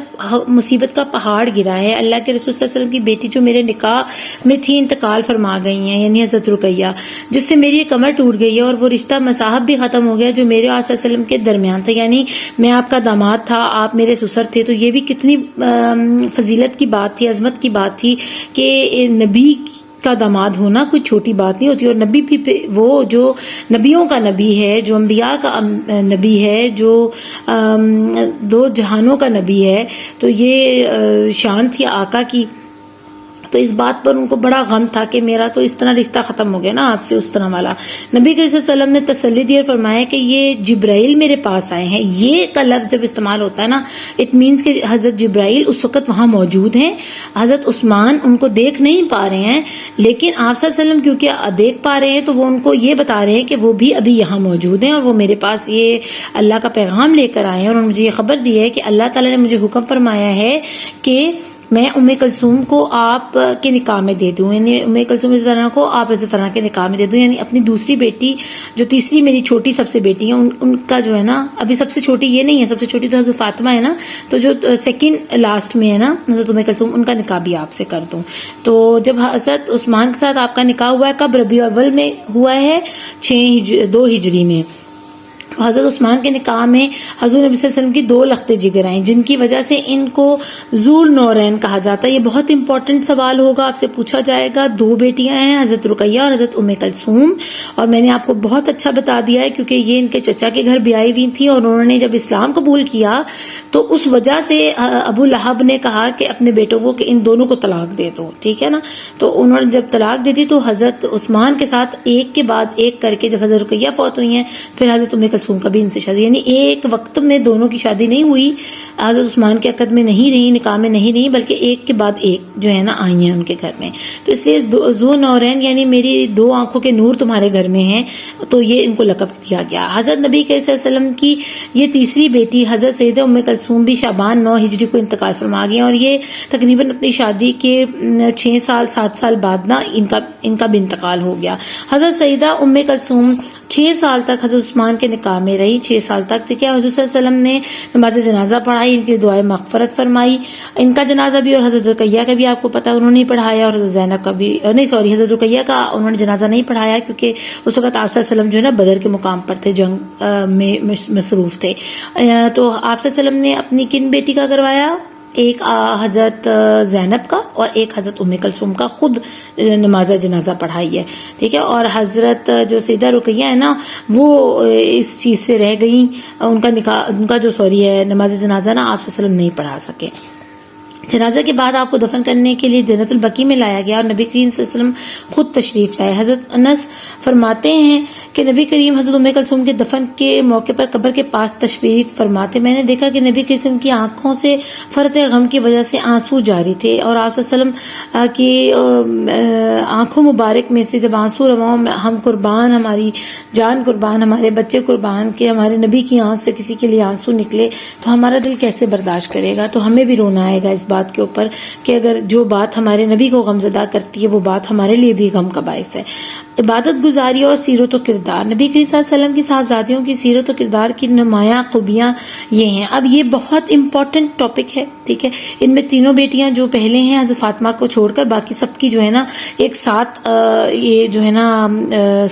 مصیبت کا پہاڑ گرا ہے، اللہ کے رسول صلی اللہ علیہ وسلم کی بیٹی جو میرے نکاح میں تھی انتقال فرما گئی ہیں، یعنی حضرت رقیہ، جس سے میری کمر ٹوٹ گئی ہے اور وہ رشتہ مصاحب بھی ختم ہو گیا جو میرے آقا صلی اللہ علیہ وسلم کے درمیان تھا، یعنی میں آپ کا داماد تھا، آپ میرے سسر تھے۔ تو یہ بھی کتنی فضیلت کی بات تھی، عظمت کی بات تھی کہ نبی کا داماد ہونا کوئی چھوٹی بات نہیں ہوتی، اور نبی بھی وہ جو نبیوں کا نبی ہے، جو انبیاء کا نبی ہے، جو دو جہانوں کا نبی ہے، تو یہ شان تھی آقا کی۔ تو اس بات پر ان کو بڑا غم تھا کہ میرا تو اس طرح رشتہ ختم ہو گیا نا آپ سے، اس طرح والا۔ نبی کریم صلی اللہ علیہ وسلم نے تسلی دی اور فرمایا کہ یہ جبرائیل میرے پاس آئے ہیں۔ یہ کا لفظ جب استعمال ہوتا ہے نا، اٹ مینس کہ حضرت جبرائیل اس وقت وہاں موجود ہیں، حضرت عثمان ان کو دیکھ نہیں پا رہے ہیں، لیکن آپ صلی اللہ علیہ وسلم کیونکہ دیکھ پا رہے ہیں تو وہ ان کو یہ بتا رہے ہیں کہ وہ بھی ابھی یہاں موجود ہیں اور وہ میرے پاس یہ اللہ کا پیغام لے کر آئے ہیں، اور انہوں نے مجھے یہ خبر دی ہے کہ اللہ تعالیٰ نے مجھے حکم فرمایا ہے کہ میں ام کلثوم کو آپ کے نکاح میں دے دوں، یعنی ام کلثوم رضی اللہ عنہا کو آپ رضی اللہ عنہ کے نکاح میں دے دوں، یعنی اپنی دوسری بیٹی جو تیسری میری چھوٹی سب سے بیٹی ہے ان کا جو ہے نا، ابھی سب سے چھوٹی یہ نہیں ہے، سب سے چھوٹی تو حضرت فاطمہ ہے نا، تو جو سیکنڈ لاسٹ میں ہے نا حضرت ام کلثوم، ان کا نکاح بھی آپ سے کر دوں۔ تو جب حضرت عثمان کے ساتھ آپ کا نکاح ہوا ہے کب؟ ربیع الاول میں ہوا ہے 2 ہجری میں۔ حضرت عثمان کے نکاح میں حضور نبی صلی اللہ علیہ وسلم کی 2 لخت جگر آئیں، جن کی وجہ سے ان کو ذو النورین کہا جاتا ہے۔ یہ بہت امپورٹنٹ سوال ہوگا، آپ سے پوچھا جائے گا۔ 2 بیٹیاں ہیں، حضرت رقیہ اور حضرت ام کلثوم، اور میں نے آپ کو بہت اچھا بتا دیا ہے کیونکہ یہ ان کے چچا کے گھر بیائی ہوئی تھی، اور انہوں نے جب اسلام قبول کیا تو اس وجہ سے ابو لہب نے کہا کہ اپنے بیٹوں کو کہ ان دونوں کو طلاق دے دو، ٹھیک ہے نا۔ تو انہوں نے جب طلاق دے دی تو حضرت عثمان کے ساتھ ایک کے بعد ایک کر کے جب حضرت رقیہ فوت ہوئی ہیں پھر حضرت ام کلثوم کا بھی ان سے شادی، یعنی ایک وقت میں دونوں کی شادی نہیں ہوئی، حضرت عثمان کے عقد میں نہیں رہی، نکاح میں نہیں رہی، بلکہ ایک کے بعد ایک جو ہے نا آئی ہیں ان کے گھر میں۔ تو اس لیے ذو نورین یعنی میری 2 آنکھوں کے نور تمہارے گھر میں ہیں، تو یہ ان کو لقب دیا گیا۔ حضرت نبی صلی اللہ علیہ وسلم کی یہ تیسری بیٹی حضرت سیدہ ام کلثوم بھی شعبان 9 ہجری کو انتقال فرما گئی، اور یہ تقریباً اپنی شادی کے 6 سال 7 سال بعد نا ان کا بھی انتقال ہو گیا۔ حضرت سیدہ ام کلثوم 6 سال تک حضرت عثمان کے نکاح میں رہی، 6 سال تک، کیا حضور صلی اللہ علیہ وسلم نے نماز جنازہ پڑھائی، ان کی دعائے مغفرت فرمائی، ان کا جنازہ بھی، اور حضرت رقیہ کا بھی آپ کو پتا انہوں نے پڑھایا، اور حضرت زینب کا بھی حضرت رقیہ کا انہوں نے جنازہ نہیں پڑھایا کیونکہ اس وقت آپ صلی اللہ علیہ وسلم جو ہے نا بدر کے مقام پر تھے، جنگ میں مصروف تھے۔ تو آپ صلی اللہ علیہ وسلم نے اپنی کن بیٹی کا کروایا؟ ایک حضرت زینب کا اور ایک حضرت ام کلثوم کا خود نماز جنازہ پڑھائی ہے، ٹھیک ہے۔ اور حضرت جو سیدہ رقیہ ہے نا وہ اس چیز سے رہ گئیں، ان کا جو نماز جنازہ نا آپ صلی اللہ علیہ وسلم نہیں پڑھا سکے۔ جنازہ کے بعد آپ کو دفن کرنے کے لیے جنت البقیع میں لایا گیا اور نبی کریم صلی اللہ علیہ وسلم خود تشریف لائے۔ حضرت انس فرماتے ہیں کہ نبی کریم حضرت ام کلثوم کے دفن کے موقع پر قبر کے پاس تشریف فرماتے، میں نے دیکھا کہ نبی کریم کی آنکھوں سے فرط غم کی وجہ سے آنسو جاری تھے، اور آپ صلی اللہ علیہ وسلم کی آنکھوں مبارک میں سے جب آنسو رواں، ہم قربان، ہماری جان قربان، ہمارے بچے قربان، کہ ہمارے نبی کی آنکھ سے کسی کے لیے آنسو نکلے تو ہمارا دل کیسے برداشت کرے گا؟ تو ہمیں بھی رونا آئے گا اس بات کے اوپر کہ اگر جو بات ہمارے نبی کو غمزدہ کرتی ہے وہ بات ہمارے لیے بھی غم کا باعث ہے۔ عبادت گزاری اور سیرت و کردار. نبی کریم صلی اللہ علیہ وسلم کی صاحبزادیوں کی سیرت و کردار کی نمایاں خوبیاں یہ ہیں. اب یہ بہت امپورٹنٹ ٹاپک ہے, ٹھیک ہے. ان میں تینوں بیٹیاں جو پہلے ہیں حضرت فاطمہ کو چھوڑ کر باقی سب کی جو ہے نا ایک ساتھ یہ جو ہے نا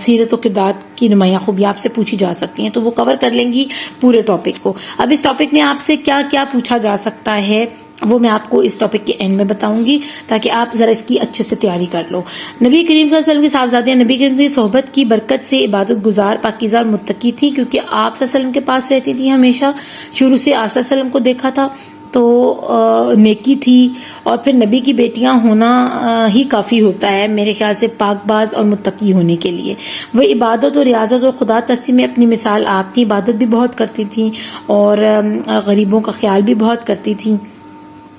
سیرت و کردار کی نمایاں خوبیاں آپ سے پوچھی جا سکتی ہیں, تو وہ کور کر لیں گی پورے ٹاپک کو. اب اس ٹاپک میں آپ سے کیا کیا پوچھا جا سکتا ہے وہ میں آپ کو اس ٹاپک کے اینڈ میں بتاؤں گی تاکہ آپ ذرا اس کی اچھے سے تیاری کر لو. نبی کریم صلی اللہ علیہ وسلم کی صاحبزادیاں نبی کریم کی صحبت کی برکت سے عبادت گزار, پاکیزہ اور متقی تھیں, کیونکہ آپ صلی اللہ علیہ وسلم کے پاس رہتی تھی ہمیشہ. شروع سے آپ صلی اللہ علیہ وسلم کو دیکھا تھا تو نیکی تھی, اور پھر نبی کی بیٹیاں ہونا ہی کافی ہوتا ہے میرے خیال سے پاک باز اور متقی ہونے کے لیے. وہ عبادت اور ریاضت اور خدا ترسی میں اپنی مثال آپ تھی. عبادت بھی بہت کرتی تھیں اور غریبوں کا خیال بھی بہت کرتی تھیں.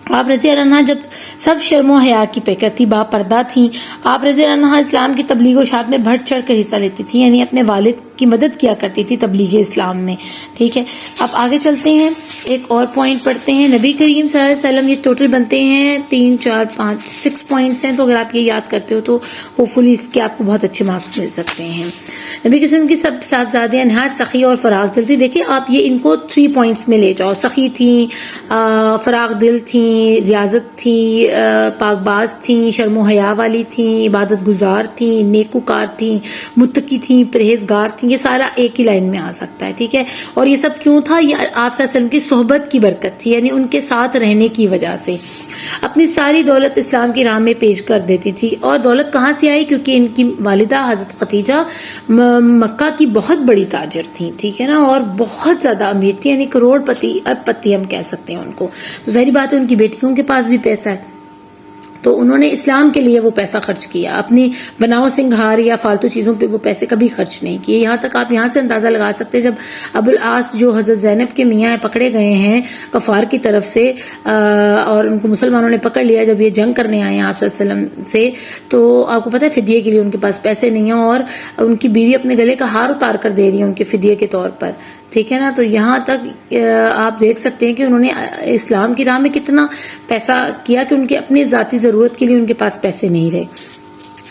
آپ رضی اللہ عنہ جب سب شرم و حیا کی پیکر تھی, با پردہ تھیں. آپ رضی اللہ عنہ اسلام کی تبلیغ و اشاعت میں بڑھ چڑھ کر حصہ لیتی تھیں, یعنی اپنے والد کی مدد کیا کرتی تھی تبلیغ اسلام میں, ٹھیک ہے. اب آگے چلتے ہیں, ایک اور پوائنٹ پڑھتے ہیں. نبی کریم صلی اللہ علیہ وسلم, یہ ٹوٹل بنتے ہیں 3 4 5 6 پوائنٹس ہیں, تو اگر آپ یہ یاد کرتے ہو تو ہوپ فلی اس کے آپ کو بہت اچھے مارکس مل سکتے ہیں. نبی کریم کی سب صاحبزادیاں نہایت سخی اور فراغ دل تھی. دیکھیں آپ یہ ان کو 3 پوائنٹس میں لے جاؤ. سخی تھیں, فراغ دل تھیں, ریاضت تھی, پاک باز تھیں, شرم و حیا والی تھیں, عبادت گزار تھیں, نیکوکار تھیں, متقی تھیں, پرہیزگار تھیں. یہ سارا ایک ہی لائن میں آ سکتا ہے, ٹھیک ہے. اور یہ سب کیوں تھا؟ یہ آپ صلی اللہ علیہ وسلم کی صحبت کی برکت تھی, یعنی ان کے ساتھ رہنے کی وجہ سے. اپنی ساری دولت اسلام کی راہ میں پیش کر دیتی تھی. اور دولت کہاں سے آئی؟ کیونکہ ان کی والدہ حضرت خدیجہ مکہ کی بہت بڑی تاجر تھیں, ٹھیک ہے نا, اور بہت زیادہ امیر تھی, یعنی کروڑ پتی ارب پتی ہم کہہ سکتے ہیں ان کو. تو ظاہری بات ہے ان کی بیٹیوں کے پاس بھی پیسہ ہے, تو انہوں نے اسلام کے لیے وہ پیسہ خرچ کیا. اپنی بناؤ سنگھار یا فالتو چیزوں پہ وہ پیسے کبھی خرچ نہیں کیے. یہاں تک آپ یہاں سے اندازہ لگا سکتے ہیں جب ابو العاص جو حضرت زینب کے میاں پکڑے گئے ہیں کفار کی طرف سے, اور ان کو مسلمانوں نے پکڑ لیا جب یہ جنگ کرنے آئے ہیں آپ صلی اللہ علیہ وسلم سے, تو آپ کو پتہ ہے فدیے کے لیے ان کے پاس پیسے نہیں ہیں, اور ان کی بیوی اپنے گلے کا ہار اتار کر دے رہی ہے ان کے فدیے کے طور پر, ٹھیک ہے نا. تو یہاں تک آپ دیکھ سکتے ہیں کہ انہوں نے اسلام کی راہ میں کتنا پیسہ کیا کہ ان کے اپنی ذاتی ضرورت کے لیے ان کے پاس پیسے نہیں رہے.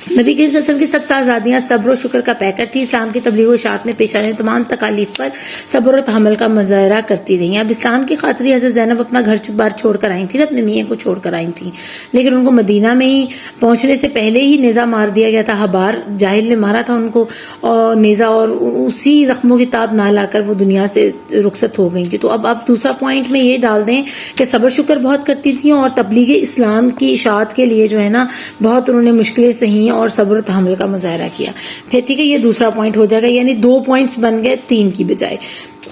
نبی کریم صلی اللہ علیہ وسلم کی سب صاحبزادیاں صبر و شکر کا پیکر تھی. اسلام کی تبلیغ و اشاعت میں پیش آنے تمام تکالیف پر صبر و تحمل کا مظاہرہ کرتی رہی. اب اسلام کی خاطر حضرت زینب اپنا گھر بار چھوڑ کر آئی تھی, اپنے میاں کو چھوڑ کر آئی تھی, لیکن ان کو مدینہ میں ہی پہنچنے سے پہلے ہی نیزہ مار دیا گیا تھا. حبار جاہل نے مارا تھا ان کو اور نیزہ, اور اسی زخموں کی تاب نہ لا کر وہ دنیا سے رخصت ہو گئی تھی. تو اب آپ دوسرا پوائنٹ میں یہ ڈال دیں کہ صبر شکر بہت کرتی تھیں, اور تبلیغ اسلام کی اشاعت کے لیے جو ہے نا بہت انہوں نے مشکلیں سہی اور صبر و تحمل کا مظاہرہ کیا. پھر ٹھیک ہے, یہ دوسرا پوائنٹ ہو جائے گا, یعنی 2 پوائنٹس بن گئے 3 کی بجائے.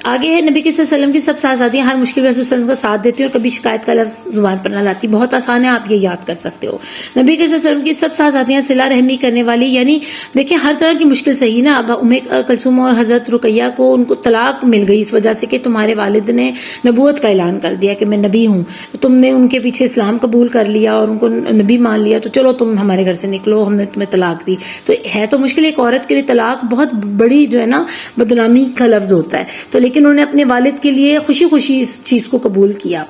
آگے ہے نبی صلی اللہ علیہ وسلم کی سب صاحبزادیاں ہر مشکل میں رسول صلی اللہ علیہ وسلم کا ساتھ دیتی اور کبھی شکایت کا لفظ زبان پر نہ لاتی. بہت آسان ہے, آپ یہ یاد کر سکتے ہو. نبی صلی اللہ علیہ وسلم کی سب صاحبزادیاں صلہ رحمی کرنے والی, یعنی دیکھیں ہر طرح کی مشکل صحیح نا. اب ام کلثوم اور حضرت رقیہ کو ان کو طلاق مل گئی اس وجہ سے کہ تمہارے والد نے نبوت کا اعلان کر دیا کہ میں نبی ہوں, تو تم نے ان کے پیچھے اسلام قبول کر لیا اور ان کو نبی مان لیا, تو چلو تم ہمارے گھر سے نکلو, ہم نے تمہیں طلاق دی. تو ہے تو مشکل, ایک عورت کے لیے طلاق بہت بڑی جو ہے نا بدنامی کا لفظ ہوتا ہے, تو لیکن انہوں نے اپنے والد کے لیے خوشی خوشی اس چیز کو قبول کیا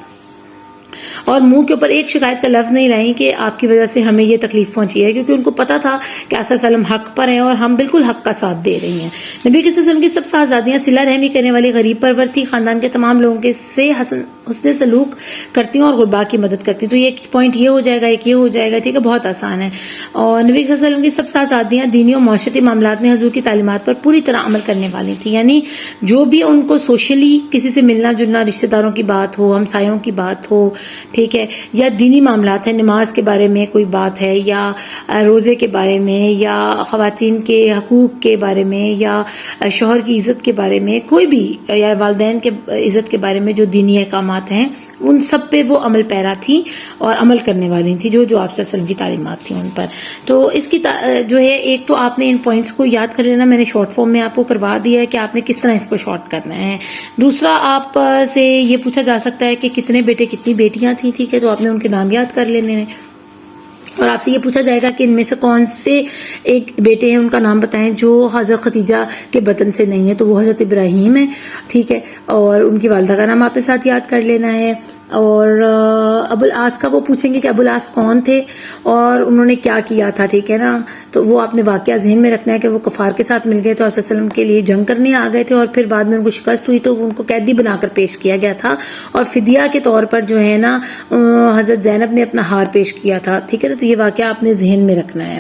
اور منہ کے اوپر ایک شکایت کا لفظ نہیں لائیں کہ آپ کی وجہ سے ہمیں یہ تکلیف پہنچی ہے, کیونکہ ان کو پتا تھا کہ آپ صلی اللہ علیہ وسلم حق پر ہیں اور ہم بالکل حق کا ساتھ دے رہی ہیں. نبی صلی اللہ علیہ وسلم کی سب صاحبزادیاں صلہ رحمی کرنے والی, غریب پرور تھی, خاندان کے تمام لوگوں کے سے حسن سلوک کرتی ہیں اور غربا کی مدد کرتی ہیں. تو یہ ایک پوائنٹ یہ ہو جائے گا, ایک یہ ہو جائے گا, ٹھیک ہے, بہت آسان ہے. اور نبی صلی اللہ علیہ وسلم کی سب صاحبزادیاں دینی اور معاشرتی معاملات میں حضور کی تعلیمات پر پوری طرح عمل کرنے والی تھی, یعنی جو بھی ان کو سوشلی کسی سے ملنا جلنا, رشتہ داروں کی بات ہو, ہمسایوں کی بات ہو, ٹھیک ہے, یا دینی معاملات ہیں, نماز کے بارے میں کوئی بات ہے, یا روزے کے بارے میں, یا خواتین کے حقوق کے بارے میں, یا شوہر کی عزت کے بارے میں, کوئی بھی, یا والدین کے عزت کے بارے میں جو دینی احکامات ہیں, ان سب پہ وہ عمل پیرا تھی اور عمل کرنے والی تھی, جو آپ صلی اللہ علیہ وسلم کی تعلیمات تھیں ان پر. تو اس کی جو ہے, ایک تو آپ نے ان پوائنٹس کو یاد کر لینا, میں نے شارٹ فارم میں آپ کو کروا دیا ہے کہ آپ نے کس طرح اس کو شارٹ کرنا ہے. دوسرا آپ سے یہ پوچھا جا سکتا ہے کہ کتنے بیٹے کتنی بیٹیاں تھیں, ٹھیک ہے, تو آپ نے ان کے نام یاد کر لینے ہیں. اور آپ سے یہ پوچھا جائے گا کہ ان میں سے کون سے ایک بیٹے ہیں, ان کا نام بتائیں جو حضرت خدیجہ کے بطن سے نہیں ہے, تو وہ حضرت ابراہیم ہے, ٹھیک ہے, اور ان کی والدہ کا نام آپ کے ساتھ یاد کر لینا ہے. اور ابو العاص کا وہ پوچھیں گے کہ ابو العاص کون تھے اور انہوں نے کیا کیا تھا، ٹھیک ہے نا. تو وہ آپ نے واقعہ ذہن میں رکھنا ہے کہ وہ کفار کے ساتھ مل گئے تھے اور صلی اللہ علیہ وسلم کے لیے جنگ کرنے آ گئے تھے، اور پھر بعد میں ان کو شکست ہوئی تو ان کو قیدی بنا کر پیش کیا گیا تھا، اور فدیہ کے طور پر جو ہے نا حضرت زینب نے اپنا ہار پیش کیا تھا، ٹھیک ہے نا. تو یہ واقعہ آپ نے ذہن میں رکھنا ہے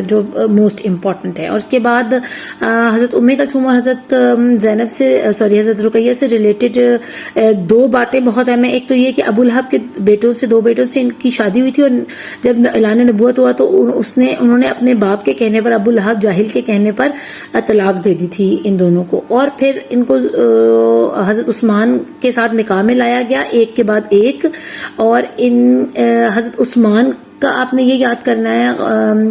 جو موسٹ امپورٹنٹ ہے. اور اس کے بعد حضرت ام کلثوم اور حضرت زینب سے حضرت رقیہ سے ریلیٹڈ دو باتیں بہت اہم ہیں. ایک تو یہ کہ ابو لہب کے دو بیٹوں سے ان کی شادی ہوئی تھی، اور جب اعلان نبوت ہوا تو انہوں نے اپنے باپ کے کہنے پر، ابو لہب جاہل کے کہنے پر طلاق دے دی تھی ان دونوں کو، اور پھر ان کو حضرت عثمان کے ساتھ نکاح میں لایا گیا ایک کے بعد ایک. اور حضرت عثمان کا آپ نے یہ یاد کرنا ہے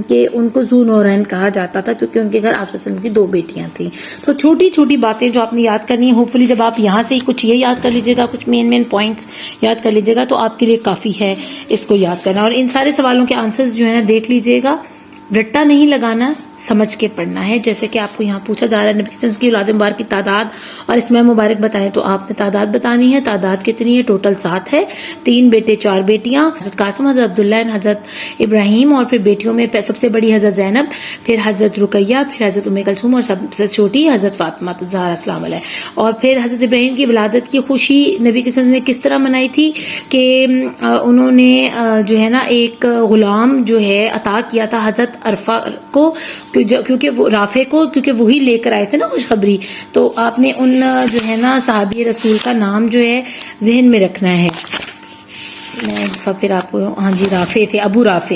کہ ان کو ذو نورین کہا جاتا تھا کیونکہ ان کے گھر آپ صلی اللہ علیہ وسلم کی دو بیٹیاں تھیں. تو چھوٹی چھوٹی باتیں جو آپ نے یاد کرنی ہے، ہوپ فلی جب آپ یہاں سے کچھ یہ یاد کر لیجیے گا، کچھ مین پوائنٹس یاد کر لیجیے گا تو آپ کے لیے کافی ہے اس کو یاد کرنا. اور ان سارے سوالوں کے آنسرز جو ہے نا دیکھ لیجیے گا، رٹا نہیں لگانا، سمجھ کے پڑھنا ہے. جیسے کہ آپ کو یہاں پوچھا جا رہا ہے نبی صلی اللہ علیہ وسلم کی اولاد مبارک کی تعداد اور اسماء مبارک بتائیں، تو آپ نے تعداد بتانی ہے. تعداد کتنی ہے؟ ٹوٹل 7 ہے، 3 بیٹے 4 بیٹیاں، حضرت قاسم، حضرت عبداللہ، حضرت ابراہیم، اور پھر بیٹیوں میں سب سے بڑی حضرت زینب، پھر حضرت رقیہ، پھر حضرت ام کلثوم، اور سب سے چھوٹی حضرت فاطمہ الزہرا السلام علیہ. اور پھر حضرت ابراہیم کی ولادت کی خوشی نبی صلی اللہ علیہ وسلم نے کس طرح منائی تھی کہ انہوں نے جو ہے نا ایک غلام جو ہے عطا کیا تھا حضرت عرفہ کو، کیونکہ وہ رافع کو، کیونکہ وہی لے کر آئے تھے نا خوشخبری. تو آپ نے ان جو ہے نا صحابی رسول کا نام جو ہے ذہن میں رکھنا ہے. میں پھر آپ کو رافع تھے، ابو رافع.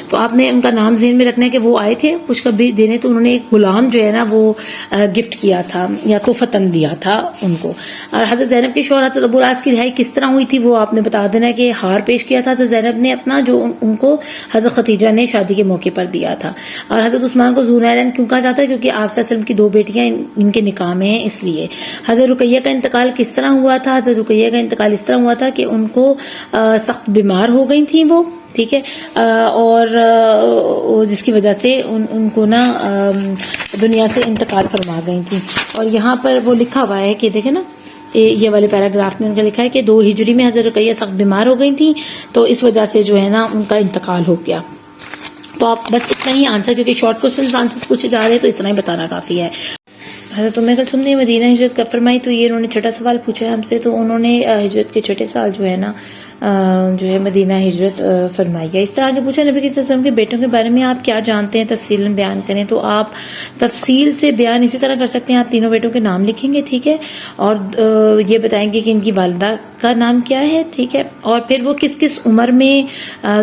تو آپ نے ان کا نام ذہن میں رکھنا ہے کہ وہ آئے تھے خوشخبری دینے، تو انہوں نے ایک غلام جو ہے نا وہ گفٹ کیا تھا یا تحفتاً دیا تھا ان کو. اور حضرت زینب کی شوہر حضرت ابو العاص کی رہائی کس طرح ہوئی تھی وہ آپ نے بتا دینا ہے کہ ہار پیش کیا تھا حضرت زینب نے اپنا، جو ان کو حضرت خدیجہ نے شادی کے موقع پر دیا تھا. اور حضرت عثمان کو ذو نورین کیوں کہا جاتا ہے؟ کیونکہ آپ صلی اللہ علیہ وسلم کی 2 بیٹیاں ان کے نکاح میں ہیں اس لیے. حضرت رقیہ کا انتقال کس طرح ہوا تھا؟ حضرت رقیہ کا انتقال اس طرح ہوا تھا کہ ان کو سخت بیمار ہو گئی تھیں وہ، ٹھیک ہے، اور جس کی وجہ سے ان کو نا دنیا سے انتقال فرما گئی تھی. اور یہاں پر وہ لکھا ہوا ہے کہ دیکھیں نا، یہ والے پیراگراف میں ان کا لکھا ہے کہ 2 ہجری میں حضرت رقیہ سخت بیمار ہو گئی تھیں، تو اس وجہ سے جو ہے نا ان کا انتقال ہو گیا. تو آپ بس اتنا ہی آنسر، کیونکہ شارٹ کوسچن آنسر پوچھے جا رہے ہیں تو اتنا ہی بتانا کافی ہے. حضرت ام کلثوم نے مدینہ ہجرت کب فرمائی؟ تو یہ انہوں نے چھٹا سوال پوچھا ہے ہم سے. تو انہوں نے ہجرت کے چھٹے سال جو ہے نا جو ہے مدینہ ہجرت فرمائی ہے. اس طرح آگے پوچھا نبی صلی اللہ علیہ وسلم کے بیٹوں کے بارے میں آپ کیا جانتے ہیں، تفصیل بیان کریں. تو آپ تفصیل سے بیان اسی طرح کر سکتے ہیں، آپ تینوں بیٹوں کے نام لکھیں گے، ٹھیک ہے، اور یہ بتائیں گے کہ ان کی والدہ کا نام کیا ہے، ٹھیک ہے، اور پھر وہ کس کس عمر میں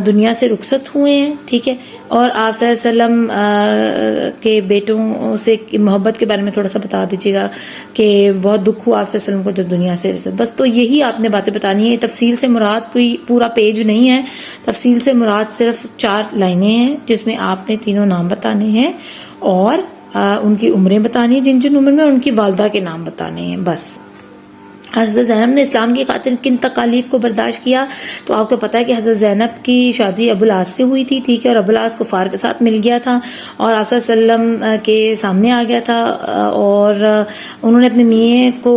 دنیا سے رخصت ہوئے ہیں، ٹھیک ہے. اور آپ صلی اللہ علیہ وسلم کے بیٹوں سے محبت کے بارے میں تھوڑا سا بتا دیجیے گا کہ بہت دکھ ہوا آپ صلی اللہ علیہ وسلم کو جب دنیا سے رخصت. بس تو یہی آپ نے باتیں بتانی ہے. تفصیل سے مراد کوئی پورا پیج نہیں ہے، تفصیل سے مراد صرف 4 لائنیں ہیں جس میں آپ نے تینوں نام بتانے ہیں اور ان کی عمریں بتانی ہیں، جن عمر میں ان کی والدہ کے نام بتانے ہیں، بس. حضرت زینب نے اسلام کی خاطر کن تکالیف کو برداشت کیا؟ تو آپ کو پتا ہے کہ حضرت زینب کی شادی ابو العاص سے ہوئی تھی، ٹھیک ہے، اور ابو العاص کفار کے ساتھ مل گیا تھا اور آپ صلی اللہ علیہ وسلم کے سامنے آ گیا تھا، اور انہوں نے اپنے میاں کو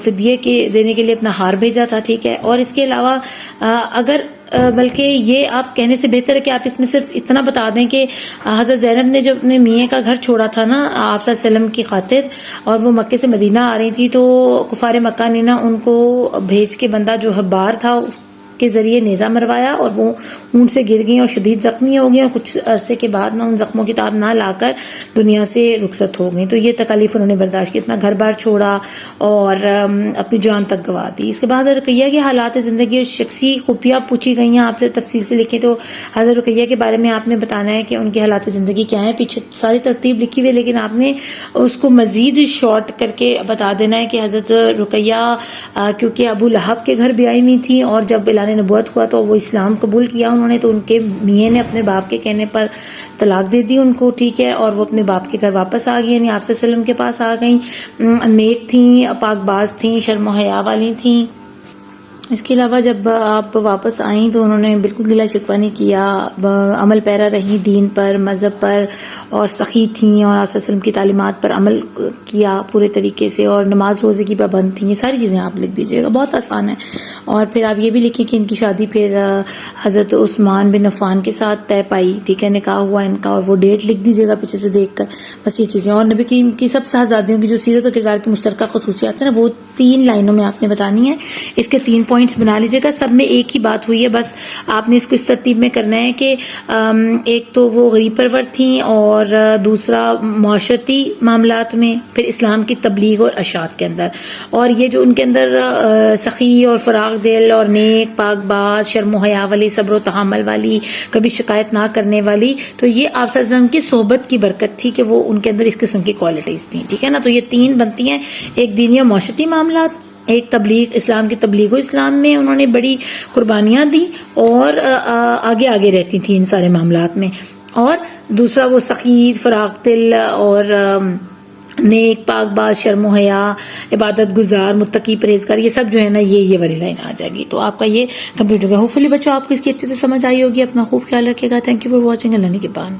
فدیے کے دینے کے لیے اپنا ہار بھیجا تھا، ٹھیک ہے. اور اس کے علاوہ بلکہ یہ آپ کہنے سے بہتر ہے کہ آپ اس میں صرف اتنا بتا دیں کہ حضرت زینب نے جب اپنے میاں کا گھر چھوڑا تھا نا آپ صلی اللہ علیہ وسلم کی خاطر، اور وہ مکے سے مدینہ آ رہی تھی، تو کفار مکہ نے نا ان کو بھیج کے بندہ جو حبار تھا اس کے ذریعے نیزہ مروایا اور وہ اونٹ سے گر گئی اور شدید زخمی ہو گئی، اور کچھ عرصے کے بعد نہ ان زخموں کی تاب نہ لا کر دنیا سے رخصت ہو گئی. تو یہ تکالیف انہوں نے برداشت کی، اپنا گھر بار چھوڑا اور اپنی جان تک گوا دی. اس کے بعد رقیہ کے حالات زندگی اور شخصی خوبیاں پوچھی گئی ہیں آپ سے، تفصیل سے لکھیں. تو حضرت رقیہ کے بارے میں آپ نے بتانا ہے کہ ان کے حالات زندگی کیا ہیں. پیچھے ساری ترتیب لکھی ہوئی ہے لیکن آپ نے اس کو مزید شارٹ کر کے بتا دینا ہے کہ حضرت رقیہ کیونکہ ابو لہب کے گھر بیائی ہوئی تھی، اور جب اعلان نبوت ہوا تو وہ اسلام قبول کیا انہوں نے، تو ان کے میاں نے اپنے باپ کے کہنے پر طلاق دے دی ان کو، ٹھیک ہے، اور وہ اپنے باپ کے گھر واپس آ گئی، یعنی آپ صلی اللہ علیہ وسلم کے پاس آ گئیں. نیک تھیں، پاک باز تھیں، شرم و حیا والی تھیں، اس کے علاوہ جب آپ واپس آئیں تو انہوں نے بالکل گلا شکوہ نہیں کیا، عمل پیرا رہیں دین پر، مذہب پر، اور سخی تھیں اور آپ صلی اللہ علیہ وسلم کی تعلیمات پر عمل کیا پورے طریقے سے، اور نماز روزے کی پابند تھیں. یہ ساری چیزیں آپ لکھ دیجیے گا، بہت آسان ہے. اور پھر آپ یہ بھی لکھیں کہ ان کی شادی پھر حضرت عثمان بن عفان کے ساتھ طے پائی، ٹھیک ہے، نکاح ہوا ان کا، اور وہ ڈیٹ لکھ دیجیے گا پیچھے سے دیکھ کر. بس یہ چیزیں. اور نبی کریم کی سب شہزادیوں کی جو سیرت و کردار کی مشترکہ خصوصیات ہیں نا، وہ 3 لائنوں میں آپ نے بتانی ہے. اس کے 3 پوائنٹس بنا لیجیے گا. سب میں ایک ہی بات ہوئی ہے، بس آپ نے اس کو اس ترتیب میں کرنا ہے کہ ایک تو وہ غریب پرور تھیں، اور دوسرا معاشرتی معاملات میں، پھر اسلام کی تبلیغ اور اشاعت کے اندر، اور یہ جو ان کے اندر سخی اور فراغ دل اور نیک پاک باز، شرم و حیا والی، صبر و تحمل والی، کبھی شکایت نہ کرنے والی، تو یہ آپ صلی اللہ علیہ وسلم کی صحبت کی برکت تھی کہ وہ ان کے اندر اس قسم کی کوالٹیز تھیں. ٹھیک ہے نا. تو یہ 3 بنتی ہیں، ایک دینی اور معاشرتی معاملات، ایک تبلیغ، اسلام کی تبلیغ و اسلام میں انہوں نے بڑی قربانیاں دی اور آگے آگے رہتی تھیں ان سارے معاملات میں، اور دوسرا وہ سخی، فراغ دل اور نیک پاک باز، شرم و حیا، عبادت گزار، متقی، پرہیزگار، یہ سب جو ہے نا یہ والی لائن آ جائے گی. تو آپ کا یہ کمپلیٹ ہوگا. ہوپ فلی بچوں آپ کو اس کی اچھے سے سمجھ آئی ہوگی. اپنا خوب خیال رکھے گا. Thank you for watching. اللہ نے کے بان.